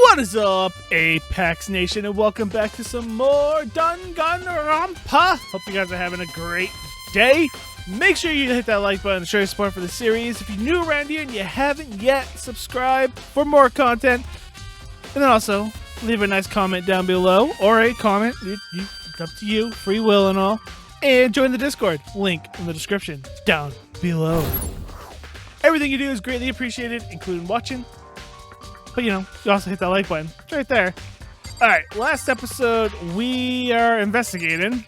What is up, Apex Nation, and welcome back to some more Danganronpa. Hope you guys are having a great day. Make sure you hit that like button to show your support for the series. If you're new around here and you haven't yet, subscribe for more content. And then also, leave a nice comment down below, or a comment, it's up to you, free will and all. And join the Discord, link in the description down below. Everything you do is greatly appreciated, including watching. But you know, you also hit that like button. It's right there. Alright, last episode we are investigating.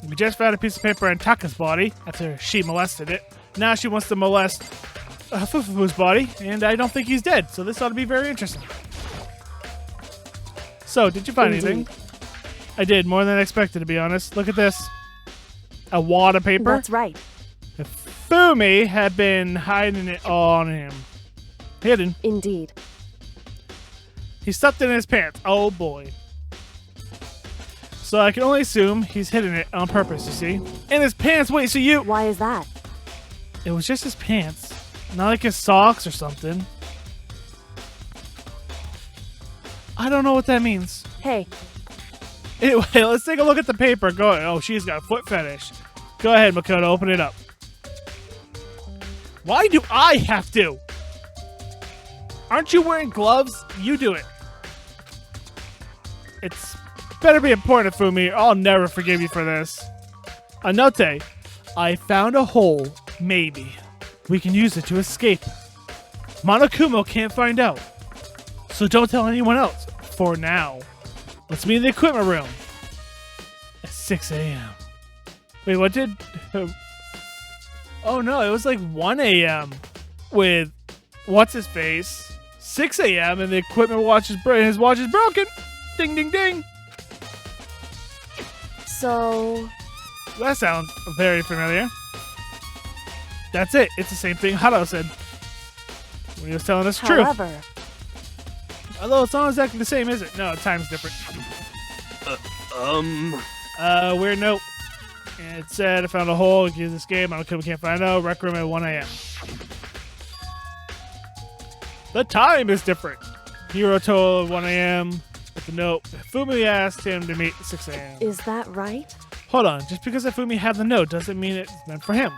We just found a piece of paper in Taka's body after she molested it. Now she wants to molest Fufufu's body, and I don't think he's dead, so this ought to be very interesting. So, did you find anything? I did, more than I expected, to be honest. Look at this. A wad of paper. That's right. Fumi had been hiding it on him. Hidden. Indeed. He stuffed it in his pants. Oh boy. So I can only assume he's hidden it on purpose, you see? In his pants! Wait, so you... Why is that? It was just his pants. Not like his socks or something. I don't know what that means. Hey. Anyway, let's take a look at the paper. Go ahead. Oh, she's got a foot fetish. Go ahead, Makoto. Open it up. Why do I have to? Aren't you wearing gloves? You do it. It's better be important, Fumi, or I'll never forgive you for this. Anote, I found a hole. Maybe. We can use it to escape. Monokumo can't find out. So don't tell anyone else. For now. Let's meet in the equipment room. At 6 a.m. Wait, what did... Oh no, it was like 1 a.m. with... What's-his-face? 6 a.m. and the equipment watch is his watch is broken. Ding, ding, ding. So... That sounds very familiar. That's it. It's the same thing Hado said when he was telling us the truth. However... Although it's not exactly the same, is it? No, time's different. Weird note. And it said, I found a hole. Use this game. I can't find out. Rec room at 1 a.m. The time is different. Hiro told 1 a.m. with the note. Fumi asked him to meet at 6 a.m. Is that right? Hold on. Just because Fumi had the note doesn't mean it's meant for him.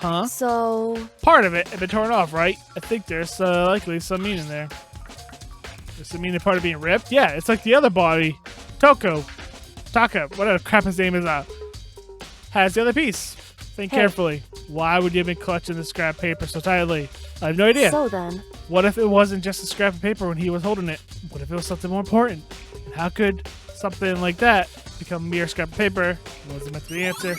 Huh? So... Part of it had been torn off, right? I think there's likely some meaning there. Does it mean the part of being ripped? Yeah, it's like the other body. Taka, whatever crap his name is, has the other piece. Think carefully. Why would you have been clutching the scrap paper so tightly? I have no idea. So then... What if it wasn't just a scrap of paper when he was holding it? What if it was something more important? And how could something like that become a mere scrap of paper? Wasn't meant to be the answer.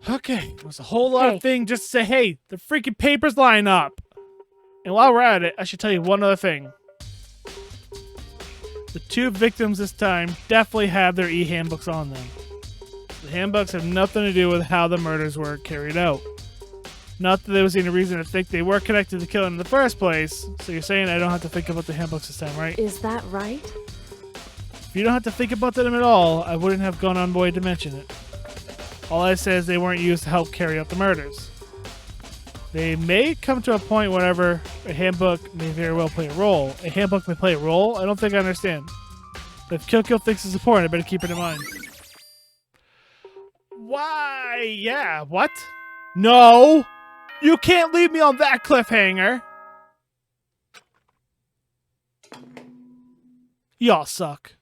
Okay, it was a whole lot of thing just to say, hey, the freaking papers line up. And while we're at it, I should tell you one other thing. The two victims this time definitely have their e-handbooks on them. The handbooks have nothing to do with how the murders were carried out. Not that there was any reason to think they were connected to the killing in the first place, so you're saying I don't have to think about the handbooks this time, right? Is that right? If you don't have to think about them at all, I wouldn't have gone on board to mention it. All I said is they weren't used to help carry out the murders. They may come to a point whenever a handbook may very well play a role. A handbook may play a role? I don't think I understand. But if Kyokyo thinks it's important, I better keep it in mind. Why? Yeah, what? No! You can't leave me on that cliffhanger! Y'all suck.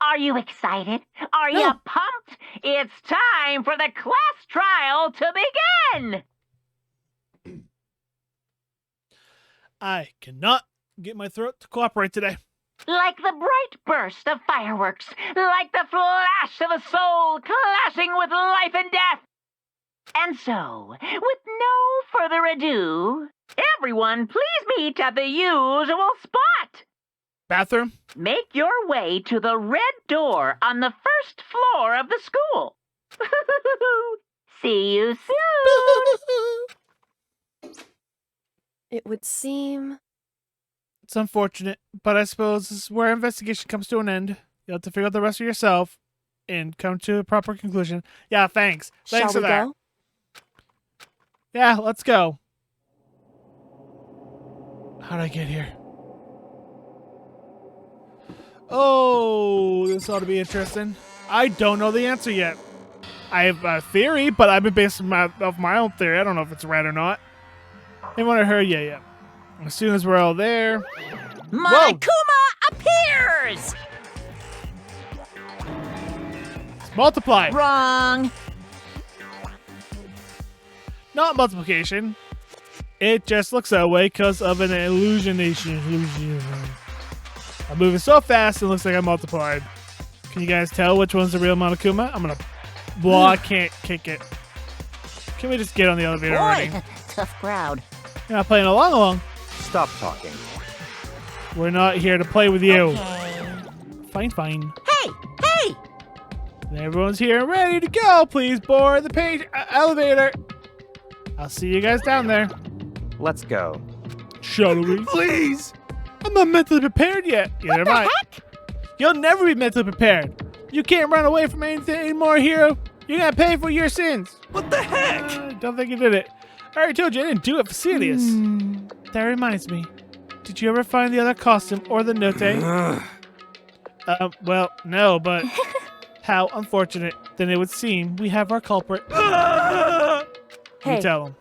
Are you excited? Are you pumped? It's time for the class trial to begin! I cannot get my throat to cooperate today. Like the bright burst of fireworks, like the flash of a soul clashing with life and death. And so, with no further ado, everyone please meet at the usual spot. Bathroom? Make your way to the red door on the first floor of the school. See you soon. It would seem... It's unfortunate, but I suppose this is where investigation comes to an end. You'll have to figure out the rest for yourself. and come to a proper conclusion. Yeah, thanks. Shall Thanks for we that. go? Yeah, let's go. How'd I get here? Oh, this ought to be interesting. I don't know the answer yet. I have a theory, but I've been basing off my own theory. I don't know if it's right or not. Anyone heard? Yeah. As soon as we're all there. Monokuma appears! It's multiply. Wrong. Not multiplication. It just looks that way because of an illusion. I'm moving so fast it looks like I multiplied. Can you guys tell which one's the real Monokuma? I'm gonna... Well, I can't kick it. Can we just get on the elevator already? Boy, tough crowd. You're not playing along. Stop talking. We're not here to play with you. Okay. Fine. Hey! Everyone's here and ready to go. Please board the elevator. I'll see you guys down there. Let's go. Shall we? Please. I'm not mentally prepared yet. Neither am I. Heck? You'll never be mentally prepared. You can't run away from anything anymore, hero. You're gonna pay for your sins. What the heck? I don't think you did it. I already told you I didn't do it for serious. That reminds me. Did you ever find the other costume or the note? Well, no, but how unfortunate. Then it would seem we have our culprit. Hey. You tell him.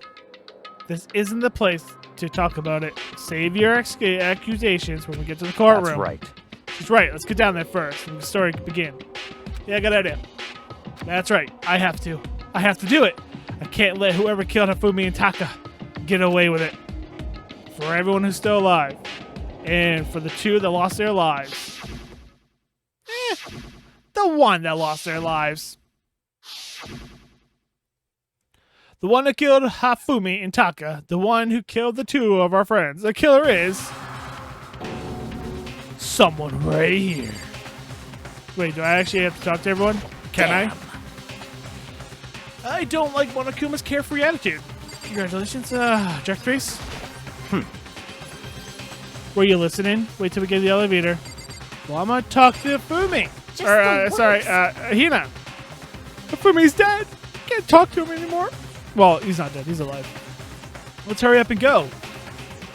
This isn't the place to talk about it. Save your accusations when we get to the courtroom. That's right. She's right. Let's get down there first and the story can begin. Yeah, good idea. That's right. I have to do it. I can't let whoever killed Hifumi and Taka get away with it. For everyone who's still alive. And for the two that lost their lives. The one that lost their lives. The one that killed Hifumi and Taka. The one who killed the two of our friends. The killer is... someone right here. Wait, do I actually have to talk to everyone? Can I? I don't like Monokuma's carefree attitude. Congratulations, Jackface. Were you listening? Wait till we get to the elevator. Well, I'm gonna talk to Fumi. Hina. Fumi's dead. Can't talk to him anymore. Well, he's not dead. He's alive. Let's hurry up and go.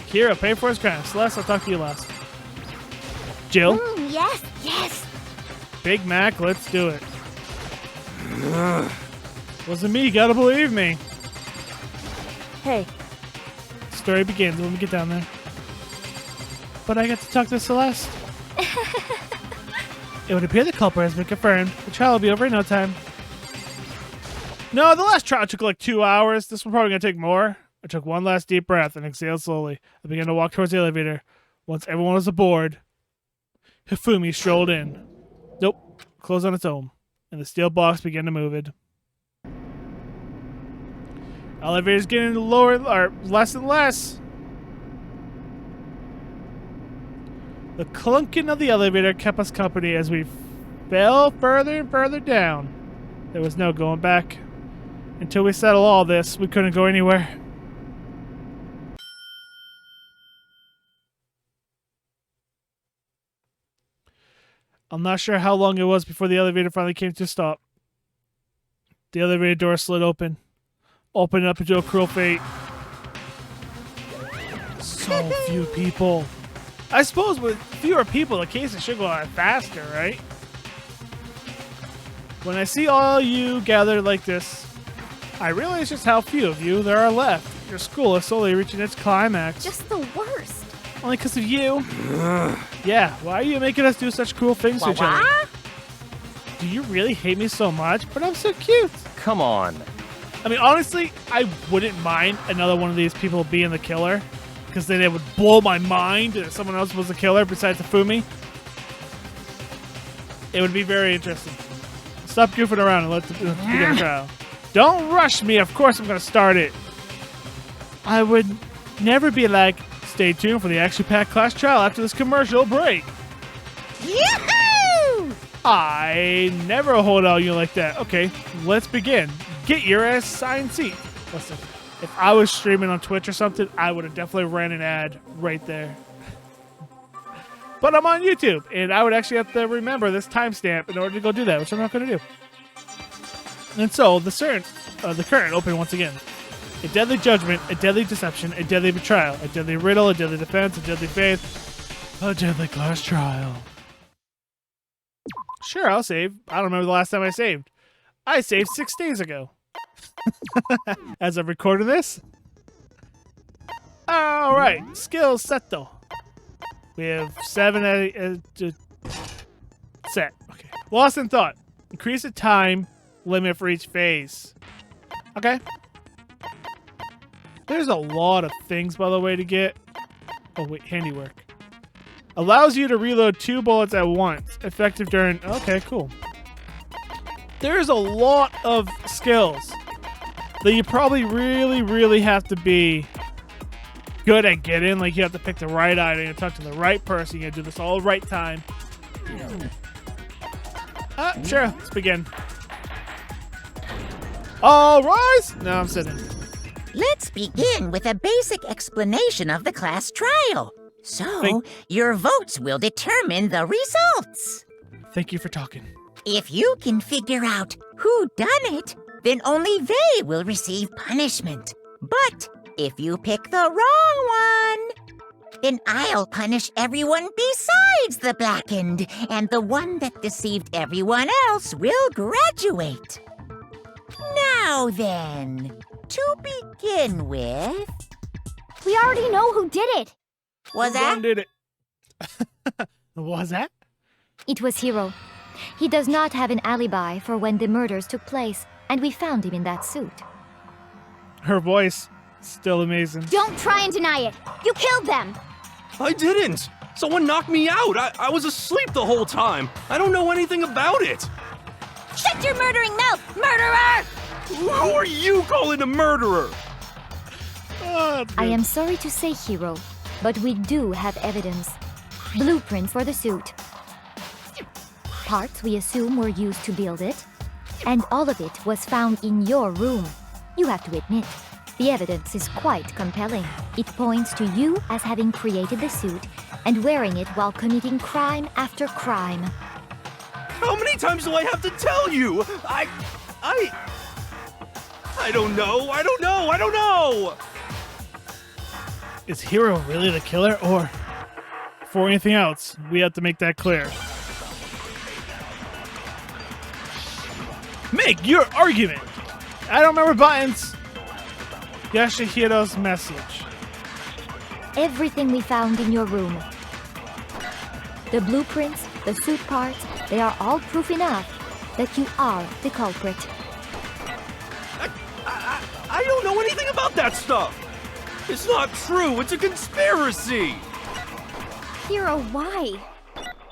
Kira, pay for his crime. Celeste, I'll talk to you last. Jill? Yes. Big Mac, let's do it. Wasn't me, you gotta believe me. Hey, Story begins when we get down there. But I get to talk to Celeste. It would appear the culprit has been confirmed. The trial will be over in no time. No, the last trial took like 2 hours. This one's probably gonna take more. I took one last deep breath and exhaled slowly. I began to walk towards the elevator. Once everyone was aboard, Hifumi strolled in. Nope, closed on its own, and the steel box began to move it. Elevator's getting lower, or less and less. The clunking of the elevator kept us company as we fell further and further down. There was no going back. Until we settled all this, we couldn't go anywhere. I'm not sure how long it was before the elevator finally came to a stop. The elevator door slid open. Opened up into a cruel fate. So few people. I suppose with fewer people, the cases should go on faster, right? When I see all you gathered like this, I realize just how few of you there are left. Your school is slowly reaching its climax. just the worst. Only because of you. Yeah, why are you making us do such cruel things to each other? Do you really hate me so much? But I'm so cute. Come on. I mean, honestly, I wouldn't mind another one of these people being the killer, because then it would blow my mind that someone else was the killer besides Hifumi. It would be very interesting. Stop goofing around and let's begin the trial. Don't rush me. Of course I'm going to start it. I would never be like, stay tuned for the action-packed class trial after this commercial break. Yahoo! I never hold out you like that. Okay, let's begin. Get your assigned seat. Listen, if I was streaming on Twitch or something, I would have definitely ran an ad right there. But I'm on YouTube, and I would actually have to remember this timestamp in order to go do that, which I'm not going to do. And so, the current open once again. A deadly judgment, a deadly deception, a deadly betrayal, a deadly riddle, a deadly defense, a deadly faith, a deadly class trial. Sure, I'll save. I don't remember the last time I saved. I saved 6 days ago. As I'm recording this. All right, skills set though. We have 7 set. Okay. Lost in thought. Increase the time limit for each phase. Okay. There's a lot of things, by the way, to get. Oh, wait. Handiwork. Allows you to reload 2 bullets at once. Effective during... Okay, cool. There's a lot of skills that you probably really have to be good at getting. Like, you have to pick the right item, you talk to the right person, you gotta do this all the right time. Sure, let's begin. All rise! No, I'm sitting. Let's begin with a basic explanation of the class trial. So, your votes will determine the results. Thank you for talking. If you can figure out who done it, then only they will receive punishment. But if you pick the wrong one, then I'll punish everyone besides the blackened, and the one that deceived everyone else will graduate. Now then, to begin with... We already know who did it. Was Who that? did it? Was that? It was Hiro. He does not have an alibi for when the murders took place, and we found him in that suit. Her voice, still amazing. Don't try and deny it. You killed them. I didn't! Someone knocked me out! I was asleep the whole time! I don't know anything about it! Shut your murdering mouth, murderer! Who are you calling a murderer? Oh, I am sorry to say, Hiro, but we do have evidence. Blueprints for the suit. Parts we assume were used to build it. And all of it was found in your room. You have to admit, the evidence is quite compelling. It points to you as having created the suit and wearing it while committing crime after crime. How many times do I have to tell you? I don't know! Is Hiro really the killer, or for anything else? We have to make that clear. Make your argument! I don't remember buttons. Yashihiro's message. Everything we found in your room. The blueprints, the suit parts, they are all proof enough that you are the culprit. I don't know anything about that stuff! It's not true! It's a conspiracy! Hiro, why?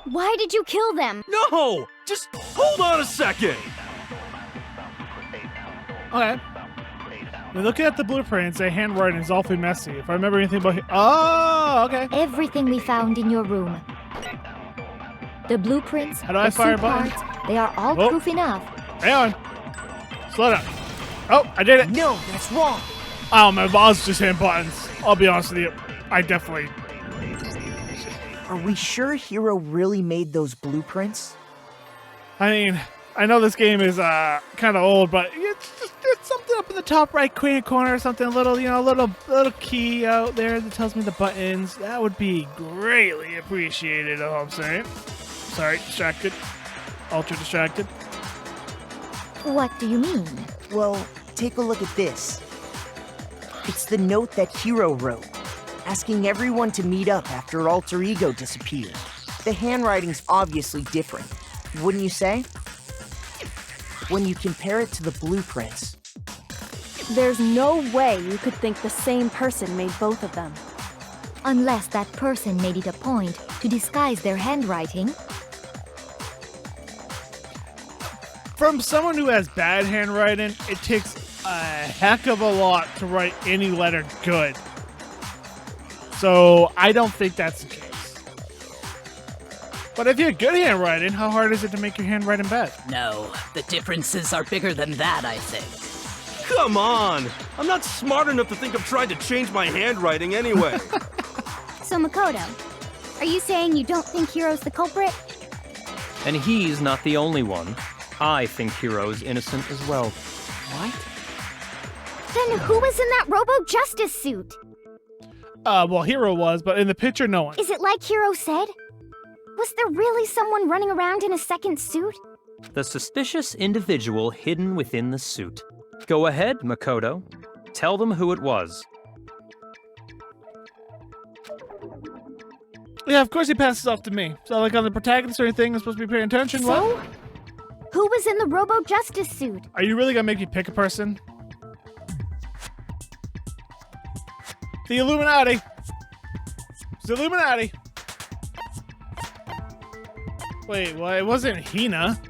Why did you kill them? No! Just hold on a second! Okay. We're looking at the blueprints. The handwriting is awfully messy. If I remember anything about... Oh, okay. Everything we found in your room. The blueprints, How do I the fire suit a button? parts, they are all Whoa. proof enough. Hang on. Slow down. Oh, I did it. No, that's wrong. Oh, my boss just hitting buttons. I'll be honest with you. I definitely... Are we sure Hiro really made those blueprints? I mean, I know this game is kind of old, but it's something up in the top right corner or something. A little, little key out there that tells me the buttons. That would be greatly appreciated, all I'm saying. Sorry, distracted. Ultra distracted. What do you mean? Well, take a look at this. It's the note that Hiro wrote, asking everyone to meet up after Alter Ego disappeared. The handwriting's obviously different, wouldn't you say? When you compare it to the blueprints. There's no way you could think the same person made both of them. Unless that person made it a point to disguise their handwriting. From someone who has bad handwriting, it takes a heck of a lot to write any letter good. So I don't think that's the case. But if you have good handwriting, how hard is it to make your handwriting bad? No, the differences are bigger than that, I think. Come on! I'm not smart enough to think of trying to change my handwriting anyway. So Makoto, Are you saying you don't think Hiro's the culprit? And he's not the only one. I think Hiro's innocent as well. What? Then who was in that Robo-Justice suit? Well, Hiro was, but in the picture, no one. Is it like Hiro said? Was there really someone running around in a second suit? The suspicious individual hidden within the suit. Go ahead, Makoto. Tell them who it was. Yeah, of course he passes off to me. So, like, on the protagonist or anything, I'm supposed to be paying attention? So? What? Who was in the Robo-Justice suit? Are you really gonna make me pick a person? The Illuminati. It's the Illuminati. Wait, well, it wasn't Hina.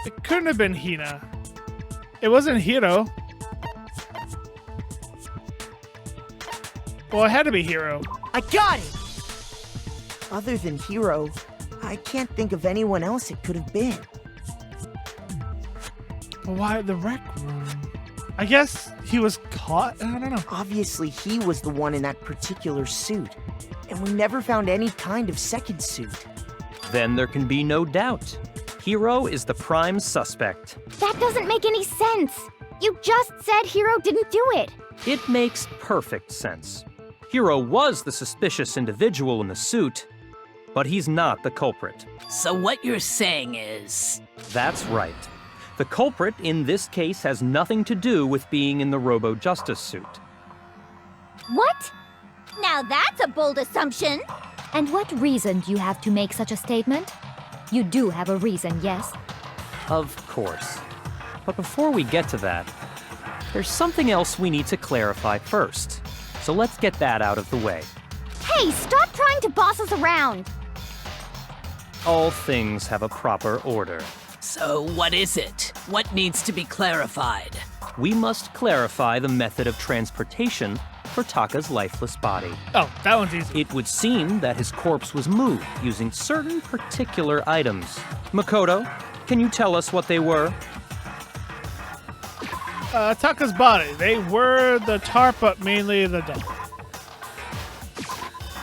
It couldn't have been Hina. It wasn't Hiro. Well, it had to be Hiro. I got it! Other than Hiro, I can't think of anyone else it could have been. Well, why the rec room? I guess he was caught? I don't know. Obviously, he was the one in that particular suit, and we never found any kind of second suit. Then there can be no doubt. Hiro is the prime suspect. That doesn't make any sense. You just said Hiro didn't do it. It makes perfect sense. Hiro was the suspicious individual in the suit, but he's not the culprit. So what you're saying is... That's right. The culprit in this case has nothing to do with being in the Robo-Justice suit. What? Now that's a bold assumption. And what reason do you have to make such a statement? You do have a reason, yes? Of course. But before we get to that, there's something else we need to clarify first. So let's get that out of the way. Hey, stop trying to boss us around. All things have a proper order. So what is it? What needs to be clarified? We must clarify the method of transportation for Taka's lifeless body. Oh, that one's easy. It would seem that his corpse was moved using certain particular items. Makoto, can you tell us what they were? Taka's body. They were the tarp, but mainly the doll.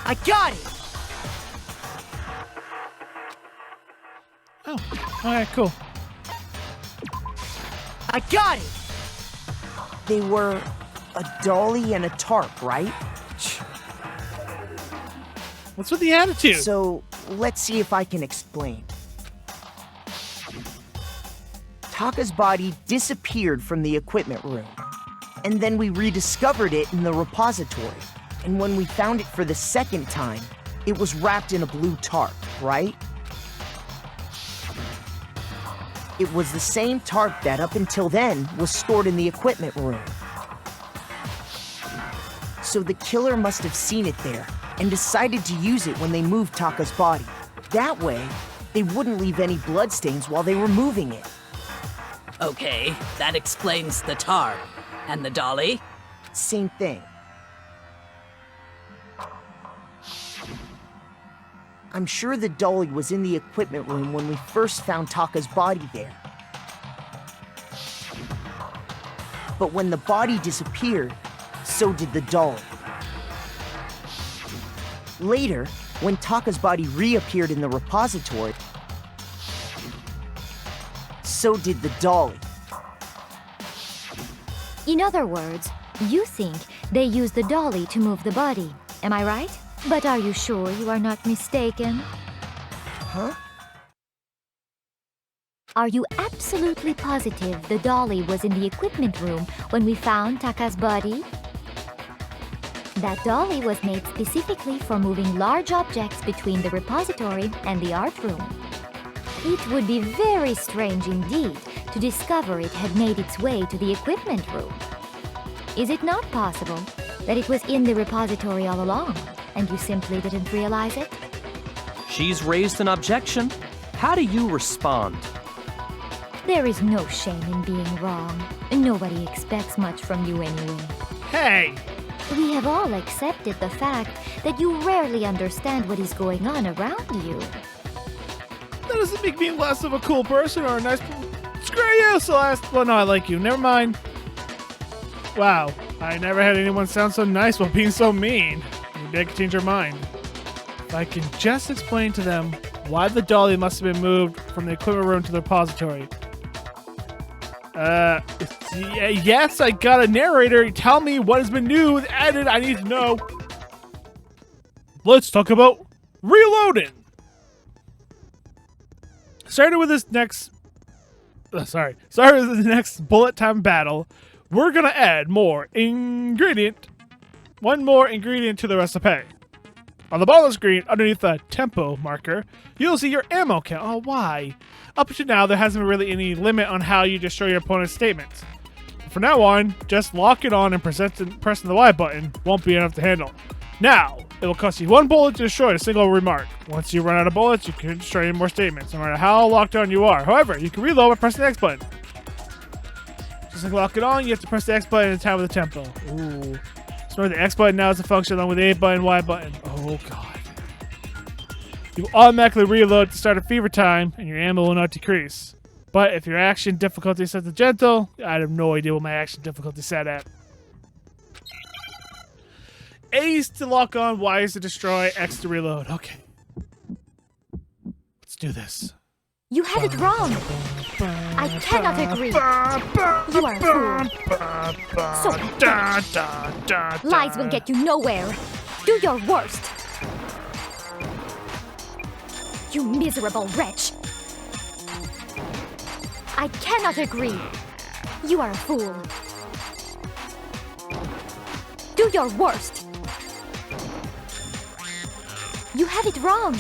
I got it! Oh, alright, cool. I got it! They were a dolly and a tarp, right? What's with the attitude? So, let's see if I can explain. Taka's body disappeared from the equipment room, and then we rediscovered it in the repository. And when we found it for the second time, it was wrapped in a blue tarp, right? It was the same tarp that, up until then, was stored in the equipment room. So the killer must have seen it there, and decided to use it when they moved Taka's body. That way, they wouldn't leave any bloodstains while they were moving it. Okay, that explains the tarp. And the dolly? Same thing. I'm sure the dolly was in the equipment room when we first found Taka's body there. But when the body disappeared, so did the dolly. Later, when Taka's body reappeared in the repository, so did the dolly. In other words, you think they used the dolly to move the body. Am I right? But are you sure you are not mistaken? Huh? Are you absolutely positive the dolly was in the equipment room when we found Taka's body? That dolly was made specifically for moving large objects between the repository and the art room. It would be very strange indeed to discover it had made its way to the equipment room. Is it not possible that it was in the repository all along, and you simply didn't realize it? She's raised an objection. How do you respond? There is no shame in being wrong. Nobody expects much from you anyway. Hey! We have all accepted the fact that you rarely understand what is going on around you. That doesn't make me less of a cool person or a nice... Screw you, Celeste! Well, no, I like you. Never mind. Wow. I never had anyone sound so nice while being so mean. Maybe I can change her mind. If I can just explain to them why the dolly must have been moved from the equipment room to the repository. Yes, I got a narrator. Tell me what has been new and added. I need to know. Let's talk about reloading. Starting with this next bullet time battle, we're gonna add one more ingredient to the recipe. On the bottom of the screen, underneath the tempo marker, you'll see your ammo count. Oh, why? Up to now, there hasn't been really any limit on how you destroy your opponent's statements. From now on, just lock it on and pressing the Y button won't be enough to handle. Now, it will cost you 1 bullet to destroy a single remark. Once you run out of bullets, you can destroy any more statements, no matter how locked on you are. However, you can reload by pressing the X button. Just like lock it on, you have to press the X button in time with the tempo. Ooh. So remember, the X button now is a function along with the A button, Y button. Oh god. You will automatically reload to start a fever time, and your ammo will not decrease. But if your action difficulty is set to gentle, I have no idea what my action difficulty is set at. A is to lock on, Y is to destroy, X to reload. Okay. Let's do this. You had it wrong. I cannot agree. You are a fool. So pathetic. Lies will get you nowhere. Do your worst. You miserable wretch. I cannot agree. You are a fool. Do your worst. You have it wrong.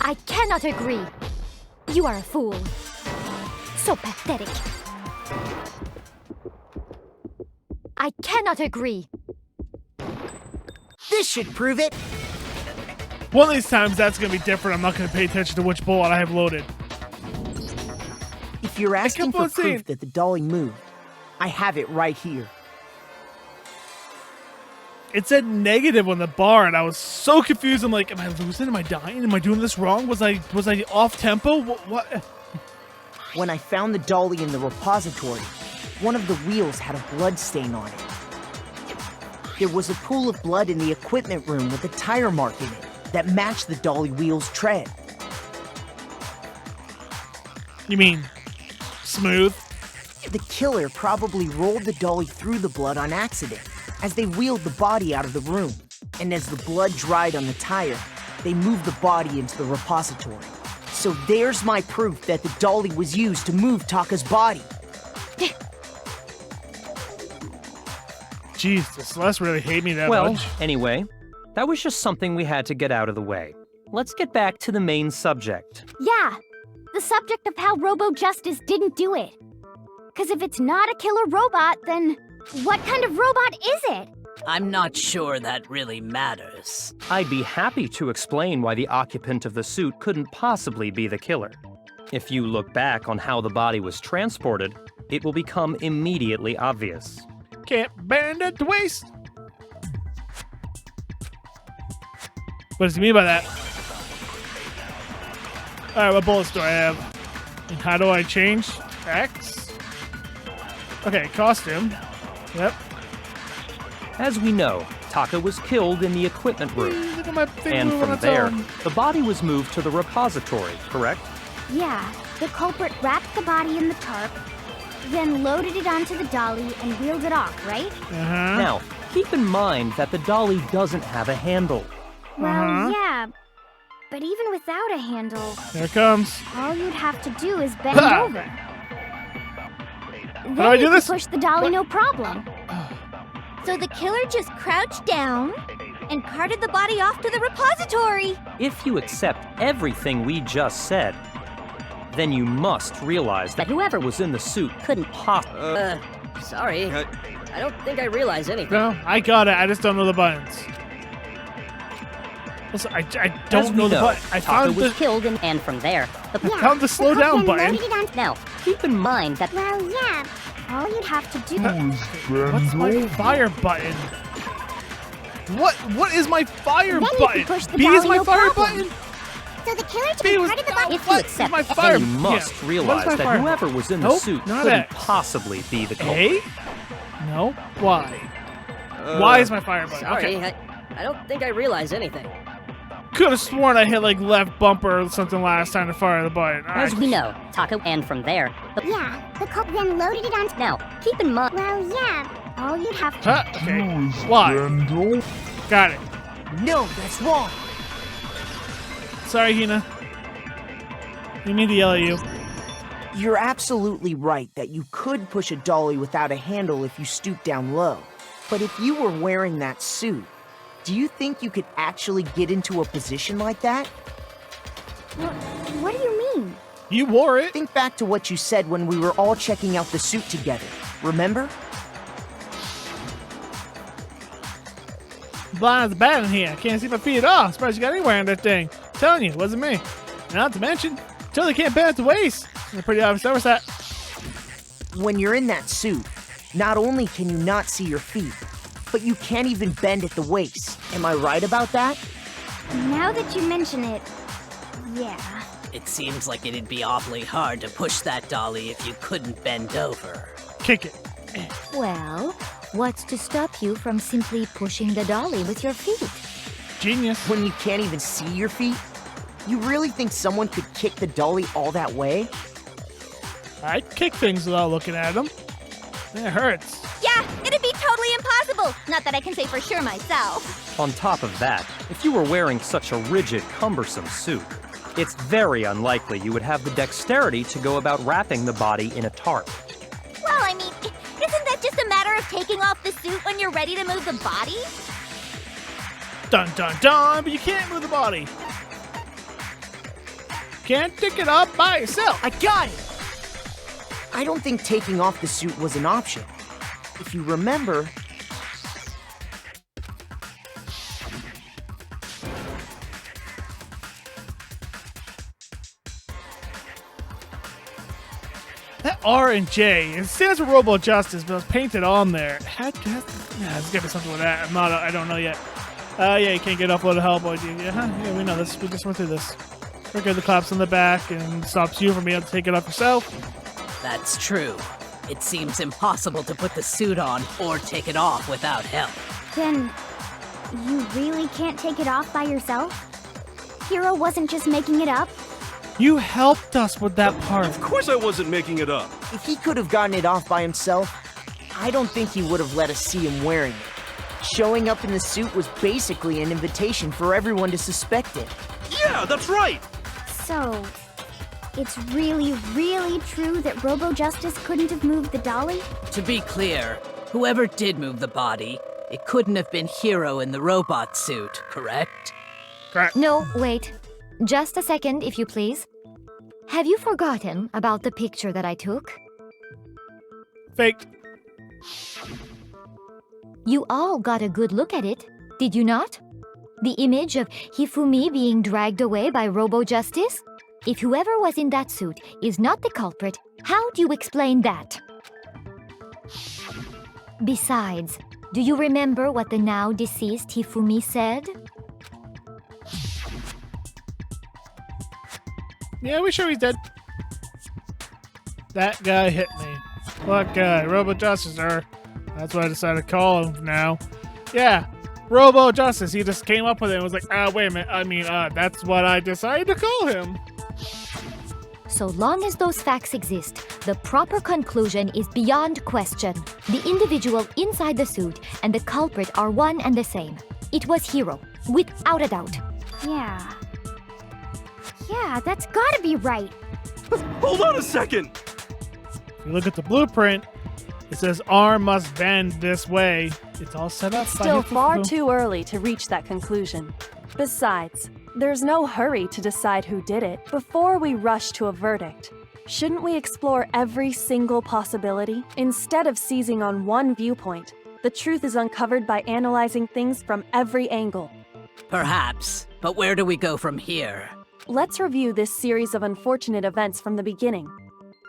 I cannot agree. You are a fool. So pathetic. I cannot agree. This should prove it. One of these times that's going to be different. I'm not going to pay attention to which bullet I have loaded. If you're asking for proof that the dolly moved, I have it right here. It said negative on the bar, and I was so confused. I'm like, am I losing? Am I dying? Am I doing this wrong? Was I off tempo? What? When I found the dolly in the repository, one of the wheels had a blood stain on it. There was a pool of blood in the equipment room with a tire mark in it that matched the dolly wheel's tread. You mean smooth? The killer probably rolled the dolly through the blood on accident as they wheeled the body out of the room. And as the blood dried on the tire, they moved the body into the repository. So there's my proof that the dolly was used to move Taka's body. Jeez, does Celeste really hate me that much? Well, anyway, that was just something we had to get out of the way. Let's get back to the main subject. Yeah, the subject of how Robo-Justice didn't do it. Because if it's not a killer robot, then what kind of robot is it? I'm not sure that really matters. I'd be happy to explain why the occupant of the suit couldn't possibly be the killer. If you look back on how the body was transported, it will become immediately obvious. Can't bend at the waist. What does he mean by that? Alright, what bullets do I have? And how do I change? X? Okay, costume. Yep. As we know, Taka was killed in the equipment room. Look at my thing And moving on from its there, own. the body was moved to the repository, correct? Yeah, the culprit wrapped the body in the tarp, then loaded it onto the dolly and wheeled it off, right? Uh-huh. Now, keep in mind that the dolly doesn't have a handle. Well, yeah, but even without a handle, There it comes. all you'd have to do is bend Ha! over. How do I do you could this? push the dolly, no problem. So the killer just crouched down and carted the body off to the repository. If you accept everything we just said, then you must realize that whoever was in the suit couldn't possibly... Sorry. I don't think I realize anything. No, I got it. I just don't know the buttons. Listen, I As don't we know the know, button. I Taka found was the... Killed and from there. I found the slow down button. Now, keep in mind that Well, yeah, all you'd have to do What's my fire button? What is my fire Then you button? can push the B is dolly, my no fire problem. button? So the killer just B was... carted the body. if you accept my it, fire... Then you must yeah. realize What's my that fire whoever button? was in the Nope, suit not couldn't X. possibly be the culprit. A? No? Why? Why is my fire button? Sorry, Okay. I don't think I realize anything. Could have sworn I hit like left bumper or something last time to fire the button. As we know, Taco, and from there, Yeah, the cult then loaded it on. now, keep in mind. Well, yeah. All you'd have to. Huh? Okay. Why? Got it. No, that's wrong. Sorry, Hina. Didn't mean to yell at you. You're absolutely right that you could push a dolly without a handle if you stoop down low. But if you were wearing that suit, do you think you could actually get into a position like that? What do you mean? You wore it. Think back to what you said when we were all checking out the suit together. Remember? Blind as a bat in here. I can't see my feet at all. Surprised you got anywhere in that thing. Telling you, it wasn't me. Not to mention, totally can't bend at the waist. It's a pretty obvious oversight. When you're in that suit, not only can you not see your feet, but you can't even bend at the waist. Am I right about that? Now that you mention it, yeah. It seems like it'd be awfully hard to push that dolly if you couldn't bend over. Kick it. Well, what's to stop you from simply pushing the dolly with your feet? Genius. When you can't even see your feet? You really think someone could kick the dolly all that way? I'd kick things without looking at them. It hurts. Yeah, it'd be totally impossible. Not that I can say for sure myself. On top of that, if you were wearing such a rigid, cumbersome suit, it's very unlikely you would have the dexterity to go about wrapping the body in a tarp. Well, I mean, isn't that just a matter of taking off the suit when you're ready to move the body? Dun dun dun, but you can't move the body. Can't pick it up by yourself. I got it! I don't think taking off the suit was an option. If you remember, That R and J, it stands for Robo Justice, but it's painted on there. Yeah, there's gotta be something with that. I don't know yet. Yeah, you can't get uploaded help. Yeah, we know this. We just went through this. Trigger the claps on the back and stops you from being able to take it off yourself. That's true. It seems impossible to put the suit on or take it off without help. Then, you really can't take it off by yourself? Hero wasn't just making it up? You helped us with that part. Of course I wasn't making it up. if he could have gotten it off by himself, I don't think he would have let us see him wearing it. Showing up in the suit was basically an invitation for everyone to suspect it. Yeah, that's right! So, it's really, really true that Robo Justice couldn't have moved the dolly? To be clear, whoever did move the body, it couldn't have been Hero in the robot suit, correct? Correct. No, wait. Just a second, if you please. Have you forgotten about the picture that I took? Faked. You all got a good look at it, did you not? The image of Hifumi being dragged away by Robo Justice? If whoever was in that suit is not the culprit, how do you explain that? Besides, do you remember what the now deceased Hifumi said? Yeah, we sure he's dead. That guy hit me. What guy? Robo Justice, sir. That's what I decided to call him now. Yeah, Robo Justice. He just came up with it and was like, wait a minute. That's what I decided to call him. So long as those facts exist, the proper conclusion is beyond question. The individual inside the suit and the culprit are one and the same. It was Hero, without a doubt. Yeah. Yeah, that's gotta be right. Hold on a second! If you look at the blueprint, it says arm must bend this way. It's all set up. Still far too early to reach that conclusion. Besides, there's no hurry to decide who did it before we rush to a verdict. Shouldn't we explore every single possibility? Instead of seizing on one viewpoint, the truth is uncovered by analyzing things from every angle. Perhaps, but where do we go from here? Let's review this series of unfortunate events from the beginning.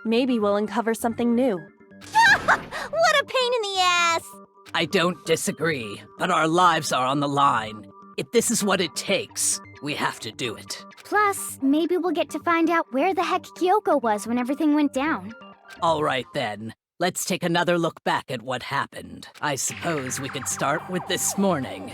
Maybe we'll uncover something new. What a pain in the ass! I don't disagree, but our lives are on the line. If this is what it takes, we have to do it. Plus, maybe we'll get to find out where the heck Kyoko was when everything went down. All right then, Let's take another look back at what happened. I suppose we could start with this morning.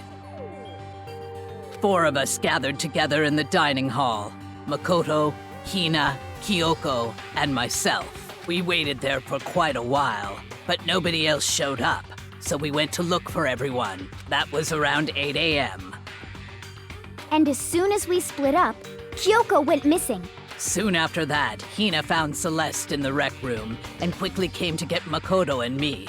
4 of us gathered together in the dining hall. Makoto, Hina, Kyoko, and myself. We waited there for quite a while, but nobody else showed up, so we went to look for everyone. That was around 8 a.m. And as soon as we split up, Kyoko went missing. Soon after that, Hina found Celeste in the rec room and quickly came to get Makoto and me.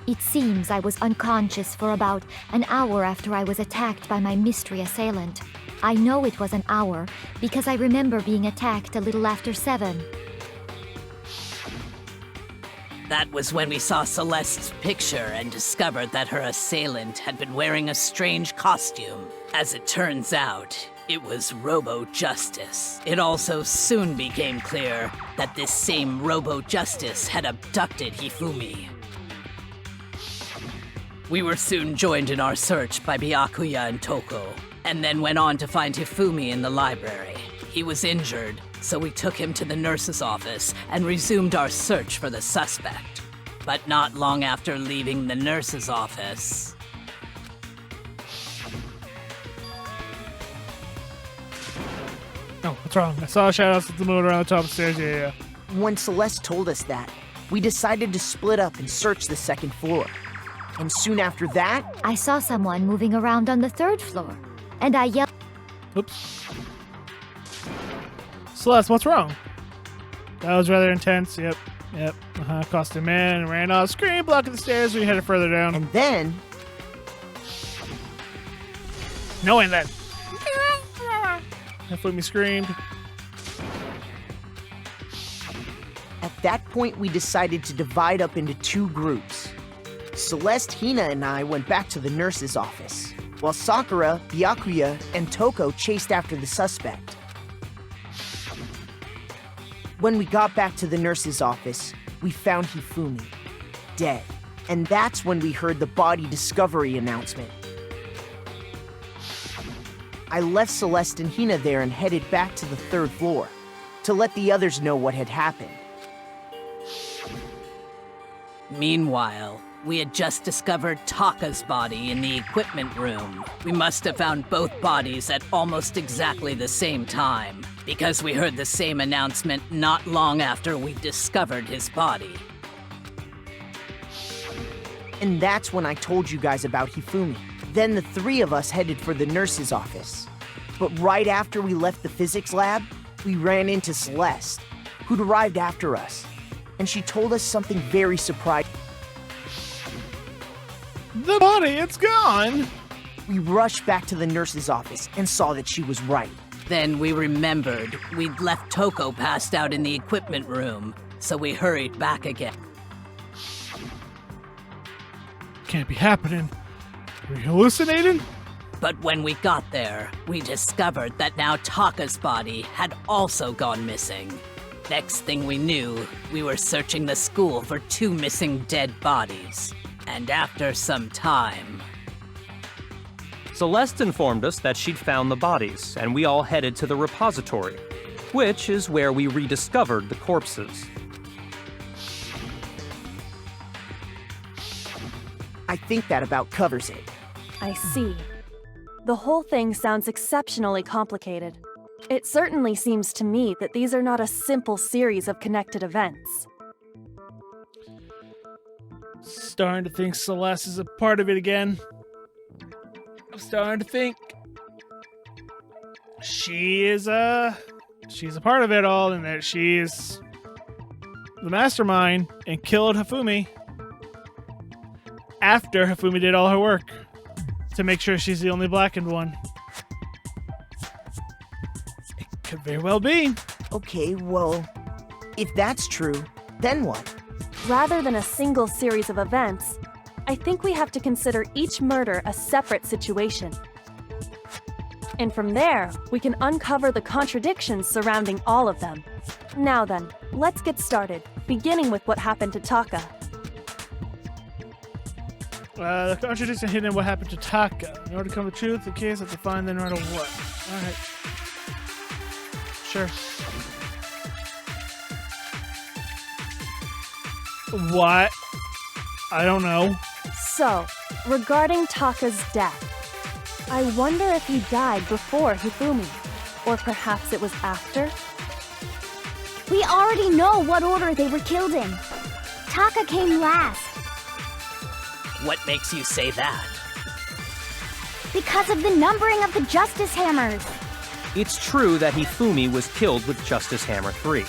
It seems I was unconscious for about an hour after I was attacked by my mystery assailant. I know it was an hour because I remember being attacked a little after 7. That was when we saw Celeste's picture and discovered that her assailant had been wearing a strange costume. As it turns out, it was Robo-Justice. It also soon became clear that this same Robo-Justice had abducted Hifumi. We were soon joined in our search by Byakuya and Toko, and then went on to find Hifumi in the library. He was injured, so we took him to the nurse's office and resumed our search for the suspect. But not long after leaving the nurse's office... Oh, what's wrong? I saw shadows at the moon around the top of the stairs. Yeah. When Celeste told us that, we decided to split up and search the second floor. And soon after that, I saw someone moving around on the 3rd floor, and I yelled. Oops. Celeste, what's wrong? That was rather intense. Yep. Costume man ran off screen, blocking the stairs. We headed further down. And then... Knowing that. Hifumi screamed. At that point, we decided to divide up into 2 groups. Celeste, Hina, and I went back to the nurse's office, while Sakura, Byakuya, and Toko chased after the suspect. When we got back to the nurse's office, we found Hifumi, dead. And that's when we heard the body discovery announcement. I left Celeste and Hina there and headed back to the 3rd floor, to let the others know what had happened. Meanwhile, we had just discovered Taka's body in the equipment room. We must have found both bodies at almost exactly the same time, because we heard the same announcement not long after we discovered his body. And that's when I told you guys about Hifumi. Then the 3 of us headed for the nurse's office. But right after we left the physics lab, we ran into Celeste, who'd arrived after us. And she told us something very surprising. The body, it's gone! We rushed back to the nurse's office and saw that she was right. Then we remembered we'd left Toko passed out in the equipment room, so we hurried back again. Can't be happening. Are we hallucinating? But when we got there, we discovered that now Taka's body had also gone missing. Next thing we knew, we were searching the school for 2 missing dead bodies. And after some time... Celeste informed us that she'd found the bodies, and we all headed to the repository, which is where we rediscovered the corpses. I think that about covers it. I see. The whole thing sounds exceptionally complicated. It certainly seems to me that these are not a simple series of connected events. Starting to think Celeste is a part of it again. I'm starting to think she's a part of it all, and that she's the mastermind and killed Hifumi after Hifumi did all her work to make sure she's the only blackened one. It could very well be. Okay, well, if that's true, then what? Rather than a single series of events, I think we have to consider each murder a separate situation. And from there, we can uncover the contradictions surrounding all of them. Now then, let's get started, beginning with what happened to Taka. The contradiction hidden in what happened to Taka. In order to come to truth, the case have to find then no matter what. Alright. Sure. What? I don't know. So, regarding Taka's death, I wonder if he died before Hifumi, or perhaps it was after? We already know what order they were killed in. Taka came last. What makes you say that? Because of the numbering of the Justice Hammers. It's true that Hifumi was killed with Justice Hammer 3,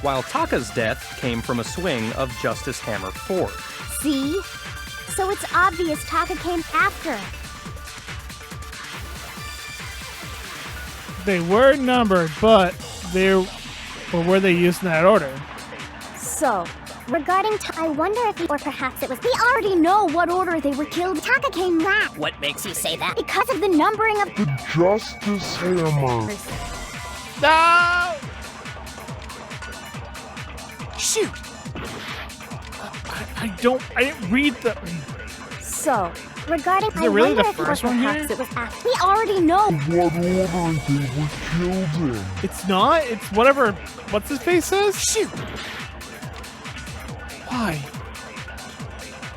while Taka's death came from a swing of Justice Hammer 4. See? So it's obvious Taka came after. They were numbered, but were they used in that order? So, Regarding I wonder if or perhaps it was. We already know what order they were killed. Taka came last. What makes you say that? Because of the numbering of the Justice Hammer. No! Shoot! I didn't read the... So, regarding Is it really the wonder if first or one perhaps here? it was after. We already know. What order they were killed in. It's not. It's whatever... What's his face says? Shoot! Why?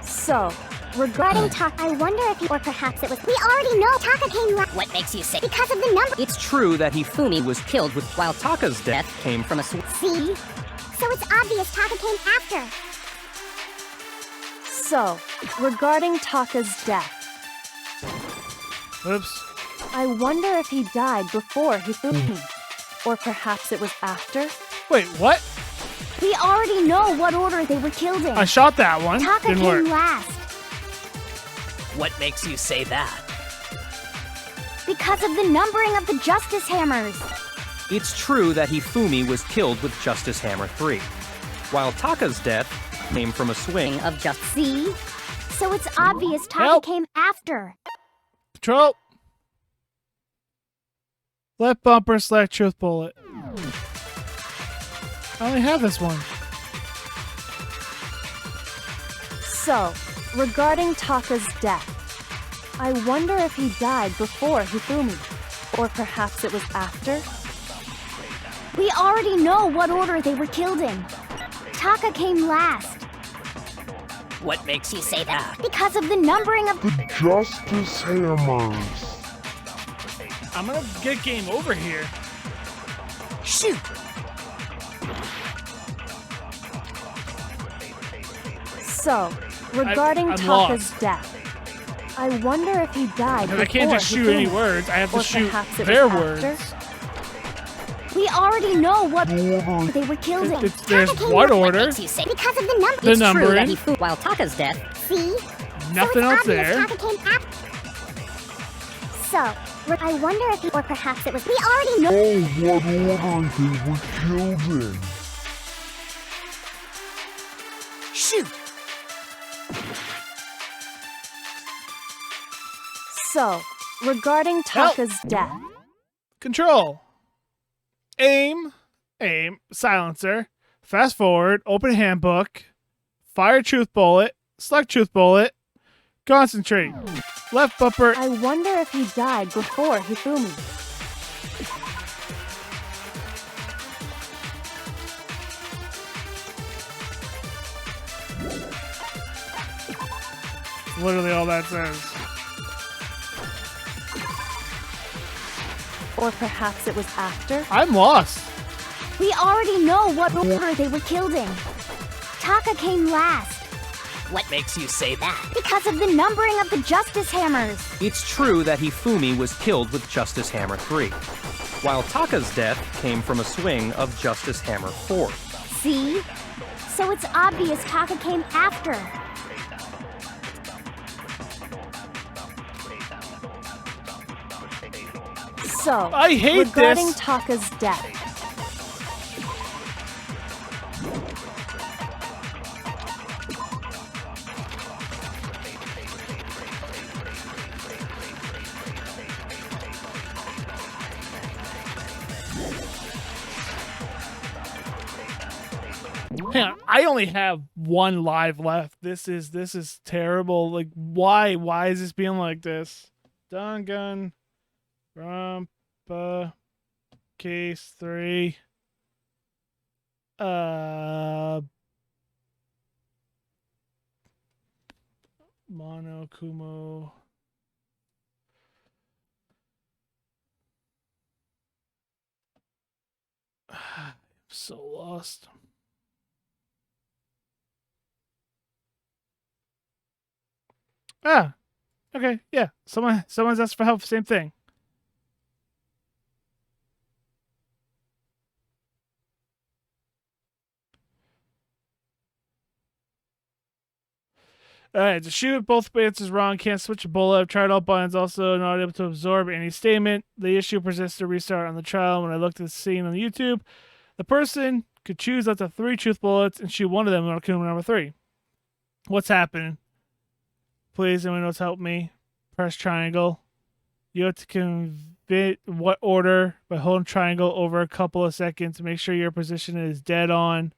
So, regarding Taka, I wonder if or perhaps it was. We already know Taka came last. What makes you say? Because of the number. It's true that Hifumi was killed with while Taka's death came from a swing. See? So it's obvious Taka came after. So, regarding Taka's death, Oops. I wonder if he died before Hifumi, or perhaps it was after? Wait, what? We already know what order they were killed in. I shot that one. Taka Didn't came work. last. What makes you say that? Because of the numbering of the Justice Hammers. It's true that Hifumi was killed with Justice Hammer 3, while Taka's death came from a swing Of just See? So it's obvious Taka Help. came after. Control. Left bumper / truth bullet. I only have this one. So, regarding Taka's death, I wonder if he died before Hifumi, or perhaps it was after? We already know what order they were killed in. Taka came last. What makes you say that? Because of the numbering of The Justice Hammers. I'm gonna get game over here. Shoot! So, regarding I'm Taka's lost. death, I wonder if he died Because before I can't just shoot any Hifumi, words. I have to or shoot perhaps it their was words. after? We already know what Order. they were killed in. There's Taka came what last. order? makes you say? Because of the number. The It's true that numbering. Hifumi, while Taka's death, See? Nothing so else it's there. obvious Taka came after. So, I wonder if he, or perhaps it was. We already know. Oh, what order they were killed in. Shoot! So, regarding Taka's death, Control. Aim. Silencer. Fast forward. Open handbook. Fire truth bullet. Select truth bullet. Concentrate. Left bumper. I wonder if he died before Hifumi. Literally all that says. Or perhaps it was after? I'm lost. We already know what order they were killed in. Taka came last. What makes you say that? Because of the numbering of the Justice Hammers. It's true that Hifumi was killed with Justice Hammer 3, while Taka's death came from a swing of Justice Hammer 4. See? So it's obvious Taka came after. So, I hate regarding this. Taka's death, Hang on, I only have one live left. This is terrible. Like, why? Why is this being like this? Danganronpa Case 3. Mono, Kumo. I'm so lost. Ah, okay, yeah. Someone's asked for help. Same thing. Alright, to shoot both answers wrong, can't switch a bullet. I've tried all buttons, also not able to absorb any statement. The issue persists to restart on the trial. When I looked at the scene on YouTube, the person could choose up to 3 truth bullets and shoot one of them on number 3. What's happening? Please, anyone else help me? Press triangle. You have to convey what order by holding triangle over a couple of seconds to make sure your position is dead on.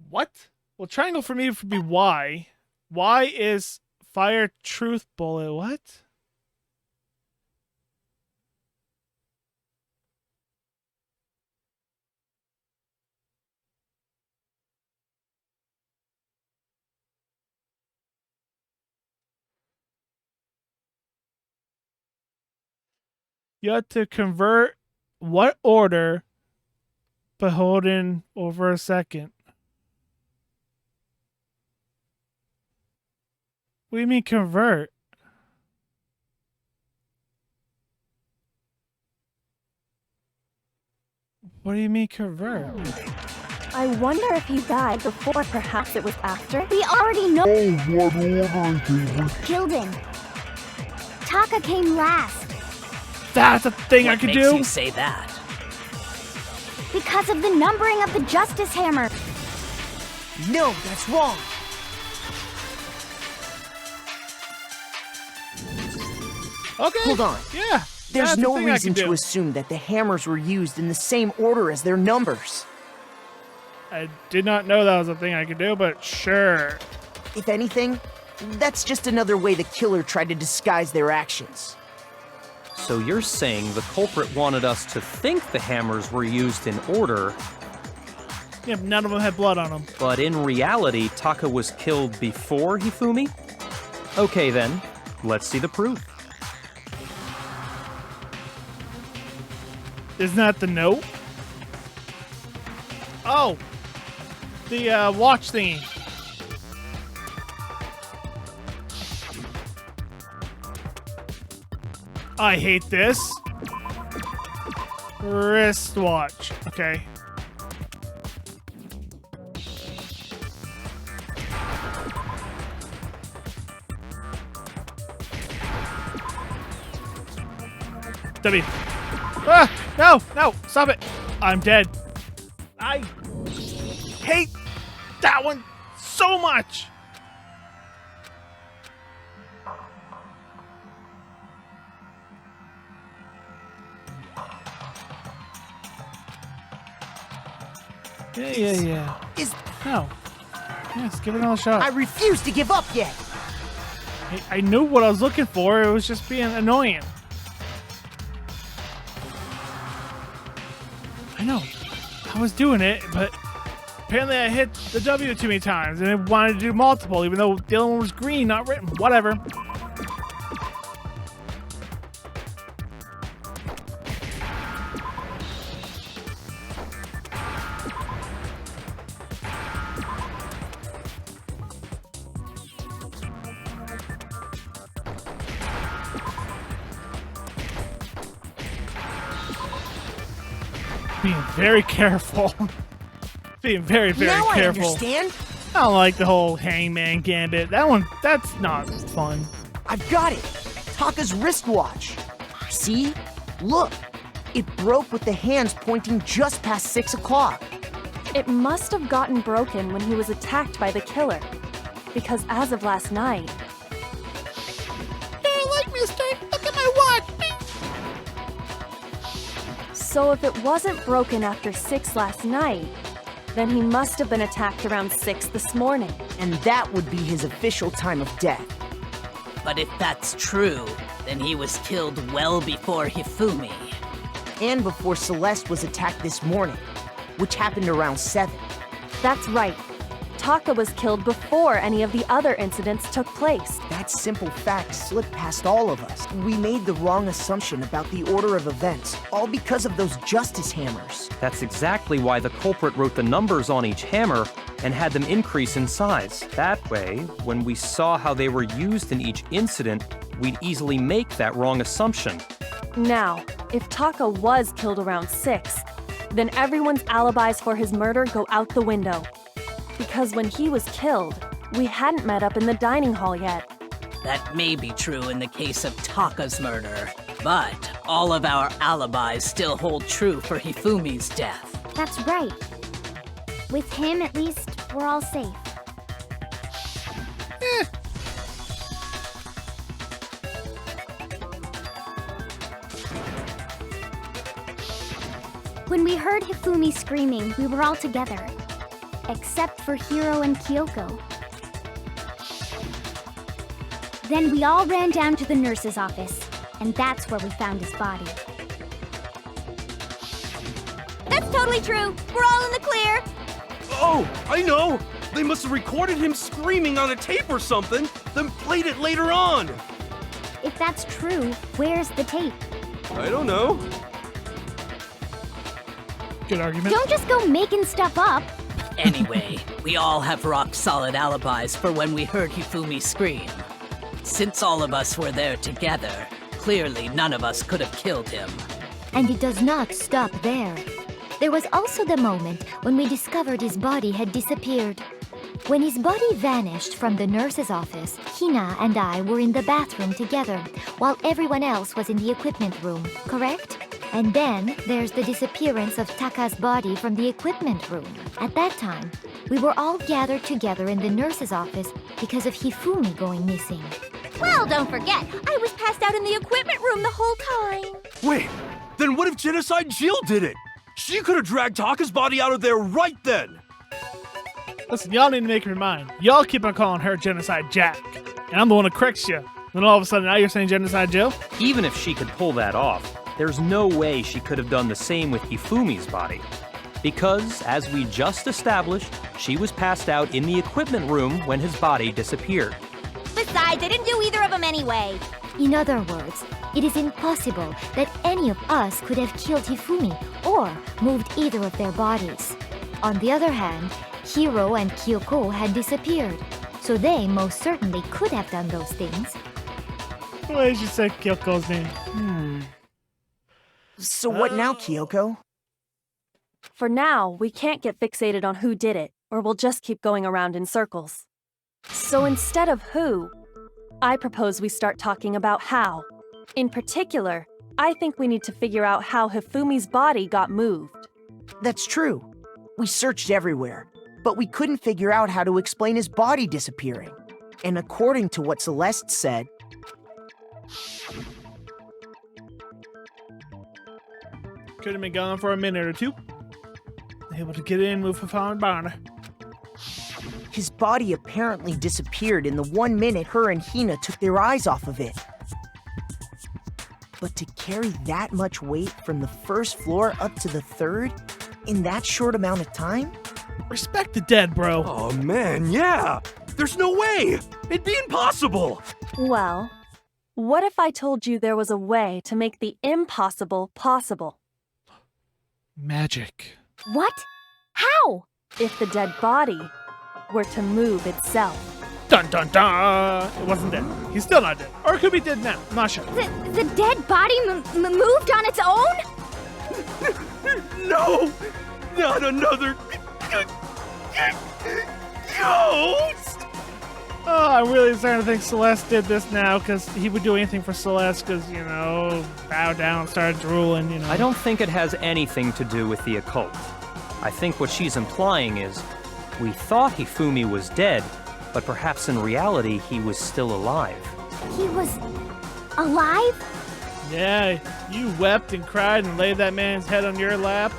What? Well, triangle for me would be Y. Y is fire truth bullet. What? You have to convert what order by holding over a second. What do you mean convert? What do you mean convert? I wonder if he died before, perhaps it was after. We already know. Oh, what order they were Killed him. Taka came last. That's a thing I What could makes do? you say that? Because of the numbering of the Justice Hammer. No, that's wrong. Okay. Hold on. Yeah. There's that's a no thing I reason could to do. assume that the hammers were used in the same order as their numbers. I did not know that was a thing I could do, but sure. If anything, that's just another way the killer tried to disguise their actions. So you're saying the culprit wanted us to think the hammers were used in order, Yeah, none of them had blood on them. but in reality, Taka was killed before Hifumi? Okay then, let's see the proof. Isn't that the note? Oh! The watch thingy. I hate this. Wristwatch. Okay. W. Ah! No! No! Stop it! I'm dead. I hate that one so much! Yeah. Is No. Yes, give it another shot. I refuse to give up yet. I knew what I was looking for. It was just being annoying. I know. I was doing it, but apparently I hit the W too many times, and it wanted to do multiple, even though the other one was green, not written. Whatever. Being very careful. Being very, very now careful. I understand. I don't like the whole hangman gambit. That's not fun. I've got it. Taka's wristwatch. See? Look. It broke with the hands pointing just past 6 o'clock. It must have gotten broken when he was attacked by the killer. Because as of last night, Look at my watch. so if it wasn't broken after 6 last night, then he must have been attacked around 6 this morning. And that would be his official time of death. But if that's true, then he was killed well before Hifumi. And before Celeste was attacked this morning, which happened around 7. That's right. Taka was killed before any of the other incidents took place. That simple fact slipped past all of us. We made the wrong assumption about the order of events, all because of those justice hammers. That's exactly why the culprit wrote the numbers on each hammer and had them increase in size. That way, when we saw how they were used in each incident, we'd easily make that wrong assumption. Now, if Taka was killed around 6, then everyone's alibis for his murder go out the window. Because when he was killed, we hadn't met up in the dining hall yet. That may be true in the case of Taka's murder, but all of our alibis still hold true for Hifumi's death. That's right. With him, at least, we're all safe. When we heard Hifumi screaming, we were all together. Except for Hiro and Kyoko. Then we all ran down to the nurse's office, and that's where we found his body. That's totally true! We're all in the clear! Oh, I know! They must have recorded him screaming on a tape or something, then played it later on! If that's true, where's the tape? I don't know. Good argument. Don't just go making stuff up! Anyway, we all have rock-solid alibis for when we heard Hifumi scream. Since all of us were there together, clearly none of us could have killed him. And it does not stop there. There was also the moment when we discovered his body had disappeared. When his body vanished from the nurse's office, Hina and I were in the bathroom together, while everyone else was in the equipment room, correct? And then there's the disappearance of Taka's body from the equipment room. At that time, we were all gathered together in the nurse's office because of Hifumi going missing. Well, don't forget, I was passed out in the equipment room the whole time. Wait, then what if Genocide Jill did it? She could have dragged Taka's body out of there right then! Listen, y'all need to make your mind. Y'all keep on calling her Genocide Jack, and I'm the one who corrects you. Then all of a sudden now you're saying Genocide Jill? Even if she could pull that off, there's no way she could have done the same with Hifumi's body. Because, as we just established, she was passed out in the equipment room when his body disappeared. Besides, I didn't do either of them anyway. In other words, it is impossible that any of us could have killed Hifumi or moved either of their bodies. On the other hand, Hiro and Kyoko had disappeared, so they most certainly could have done those things. Why did you say Kyoko's name? So what now, Kyoko? For now, we can't get fixated on who did it, or we'll just keep going around in circles. So instead of who, I propose we start talking about how. In particular, I think we need to figure out how Hifumi's body got moved. That's true. We searched everywhere, but we couldn't figure out how to explain his body disappearing. And according to what Celeste said, Could have been gone for a minute or two. Able to get in with a found barner. his body apparently disappeared in the 1 minute her and Hina took their eyes off of it. But to carry that much weight from the first floor up to the third in that short amount of time? Respect the dead, bro. Oh man, yeah! There's no way! It'd be impossible! Well, what if I told you there was a way to make the impossible possible? Magic. What? How? If the dead body were to move itself. Dun dun dun! It wasn't dead. He's still not dead. Or it could be dead now. I'm not sure. The dead body moved on its own? No! Not another ghost! Oh, I'm really starting to think Celeste did this now because he would do anything for Celeste because, you know, bow down, start drooling, you know. I don't think it has anything to do with the occult. I think what she's implying is, we thought Hifumi was dead, but perhaps in reality he was still alive. He was alive? Yeah, you wept and cried and laid that man's head on your lap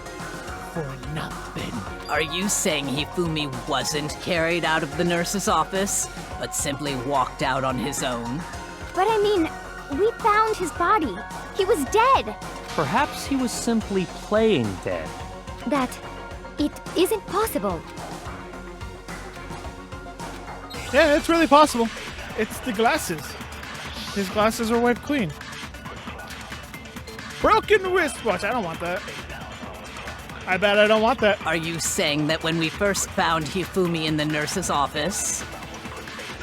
for nothing. Are you saying Hifumi wasn't carried out of the nurse's office, but simply walked out on his own? But I mean, we found his body. He was dead. Perhaps he was simply playing dead. That it isn't possible. Yeah, it's really possible. It's the glasses. His glasses are wiped clean. Broken wristwatch. I don't want that. I bet I don't want that. Are you saying that when we first found Hifumi in the nurse's office,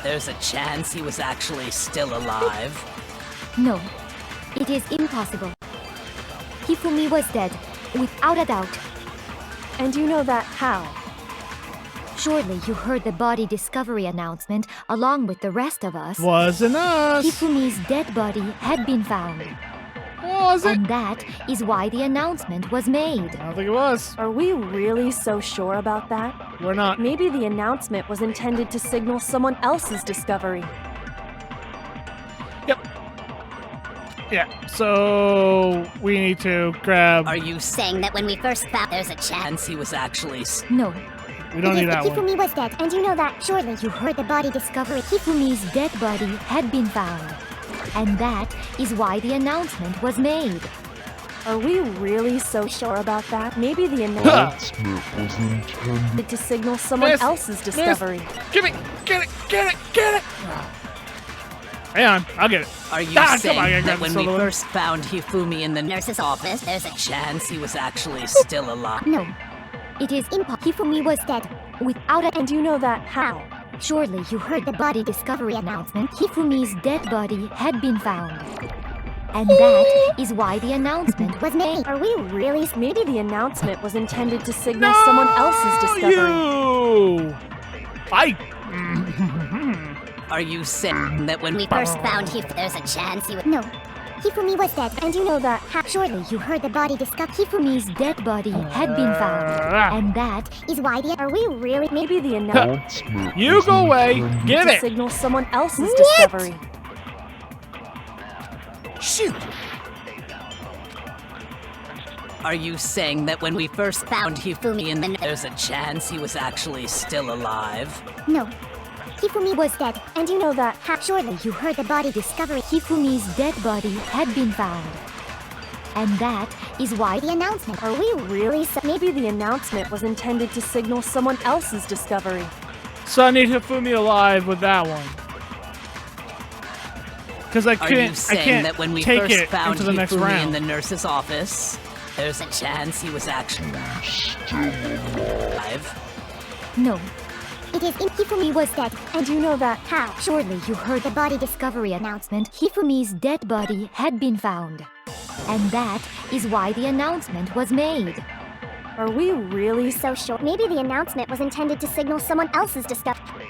there's a chance he was actually still alive? No, it is impossible. Hifumi was dead, without a doubt. And you know that how? Surely you heard the body discovery announcement along with the rest of us. Wasn't us. Hifumi's dead body had been found. Was it? And that is why the announcement was made. I don't think it was. Are we really so sure about that? We're not. Maybe the announcement was intended to signal someone else's discovery. Yep. Yeah, so we need to grab... Are you saying that when we first found there's a chance he was actually... No. We don't need that one. Hifumi was dead, and you know that. Surely You heard the body discovery. Hifumi's dead body had been found. And that is why the announcement was made. Are we really so sure about that? Maybe the announcement was intended to signal someone else's discovery. Give me! Get it! Get it! Get it! Hang on, I'll get it. Are you come on, I saying gotta that grab when the we solo one. first found Hifumi in the nurse's office, there's a chance he was actually still alive? No. It is impossible. Hifumi was dead, without a... And you know that how? Surely you heard the body discovery announcement. Hifumi's dead body had been found. And that is why the announcement was made. Are we really? Maybe the announcement was intended to signal someone else's discovery. You! Are you saying that when we first found Hifumi, there's a chance he was... No. Hifumi was dead, And you know that surely you heard the body discovery. Hifumi's dead body had been found. And that Is why the... Are we really? maybe the announcement You go away! Get to it! signal someone else's discovery. Shoot! Are you saying that when we first found Hifumi in the there's a chance he was actually still alive? No. Hifumi was dead, And you know that surely you heard the body discovery. Hifumi's dead body had been found. And that is why The announcement. Are we really so? Maybe the announcement was intended to signal someone else's discovery. So I need Hifumi alive with that one. Because I Are you can't saying that when we take first it found into the next Hifumi round. in the nurse's office, there's a chance he was actually alive? No. It is in Hifumi was dead. And you know that How? Surely you heard the body discovery announcement. Hifumi's dead body had been found. And that is why the announcement was made. Are we really So sure. Maybe the announcement was intended to signal someone else's discovery.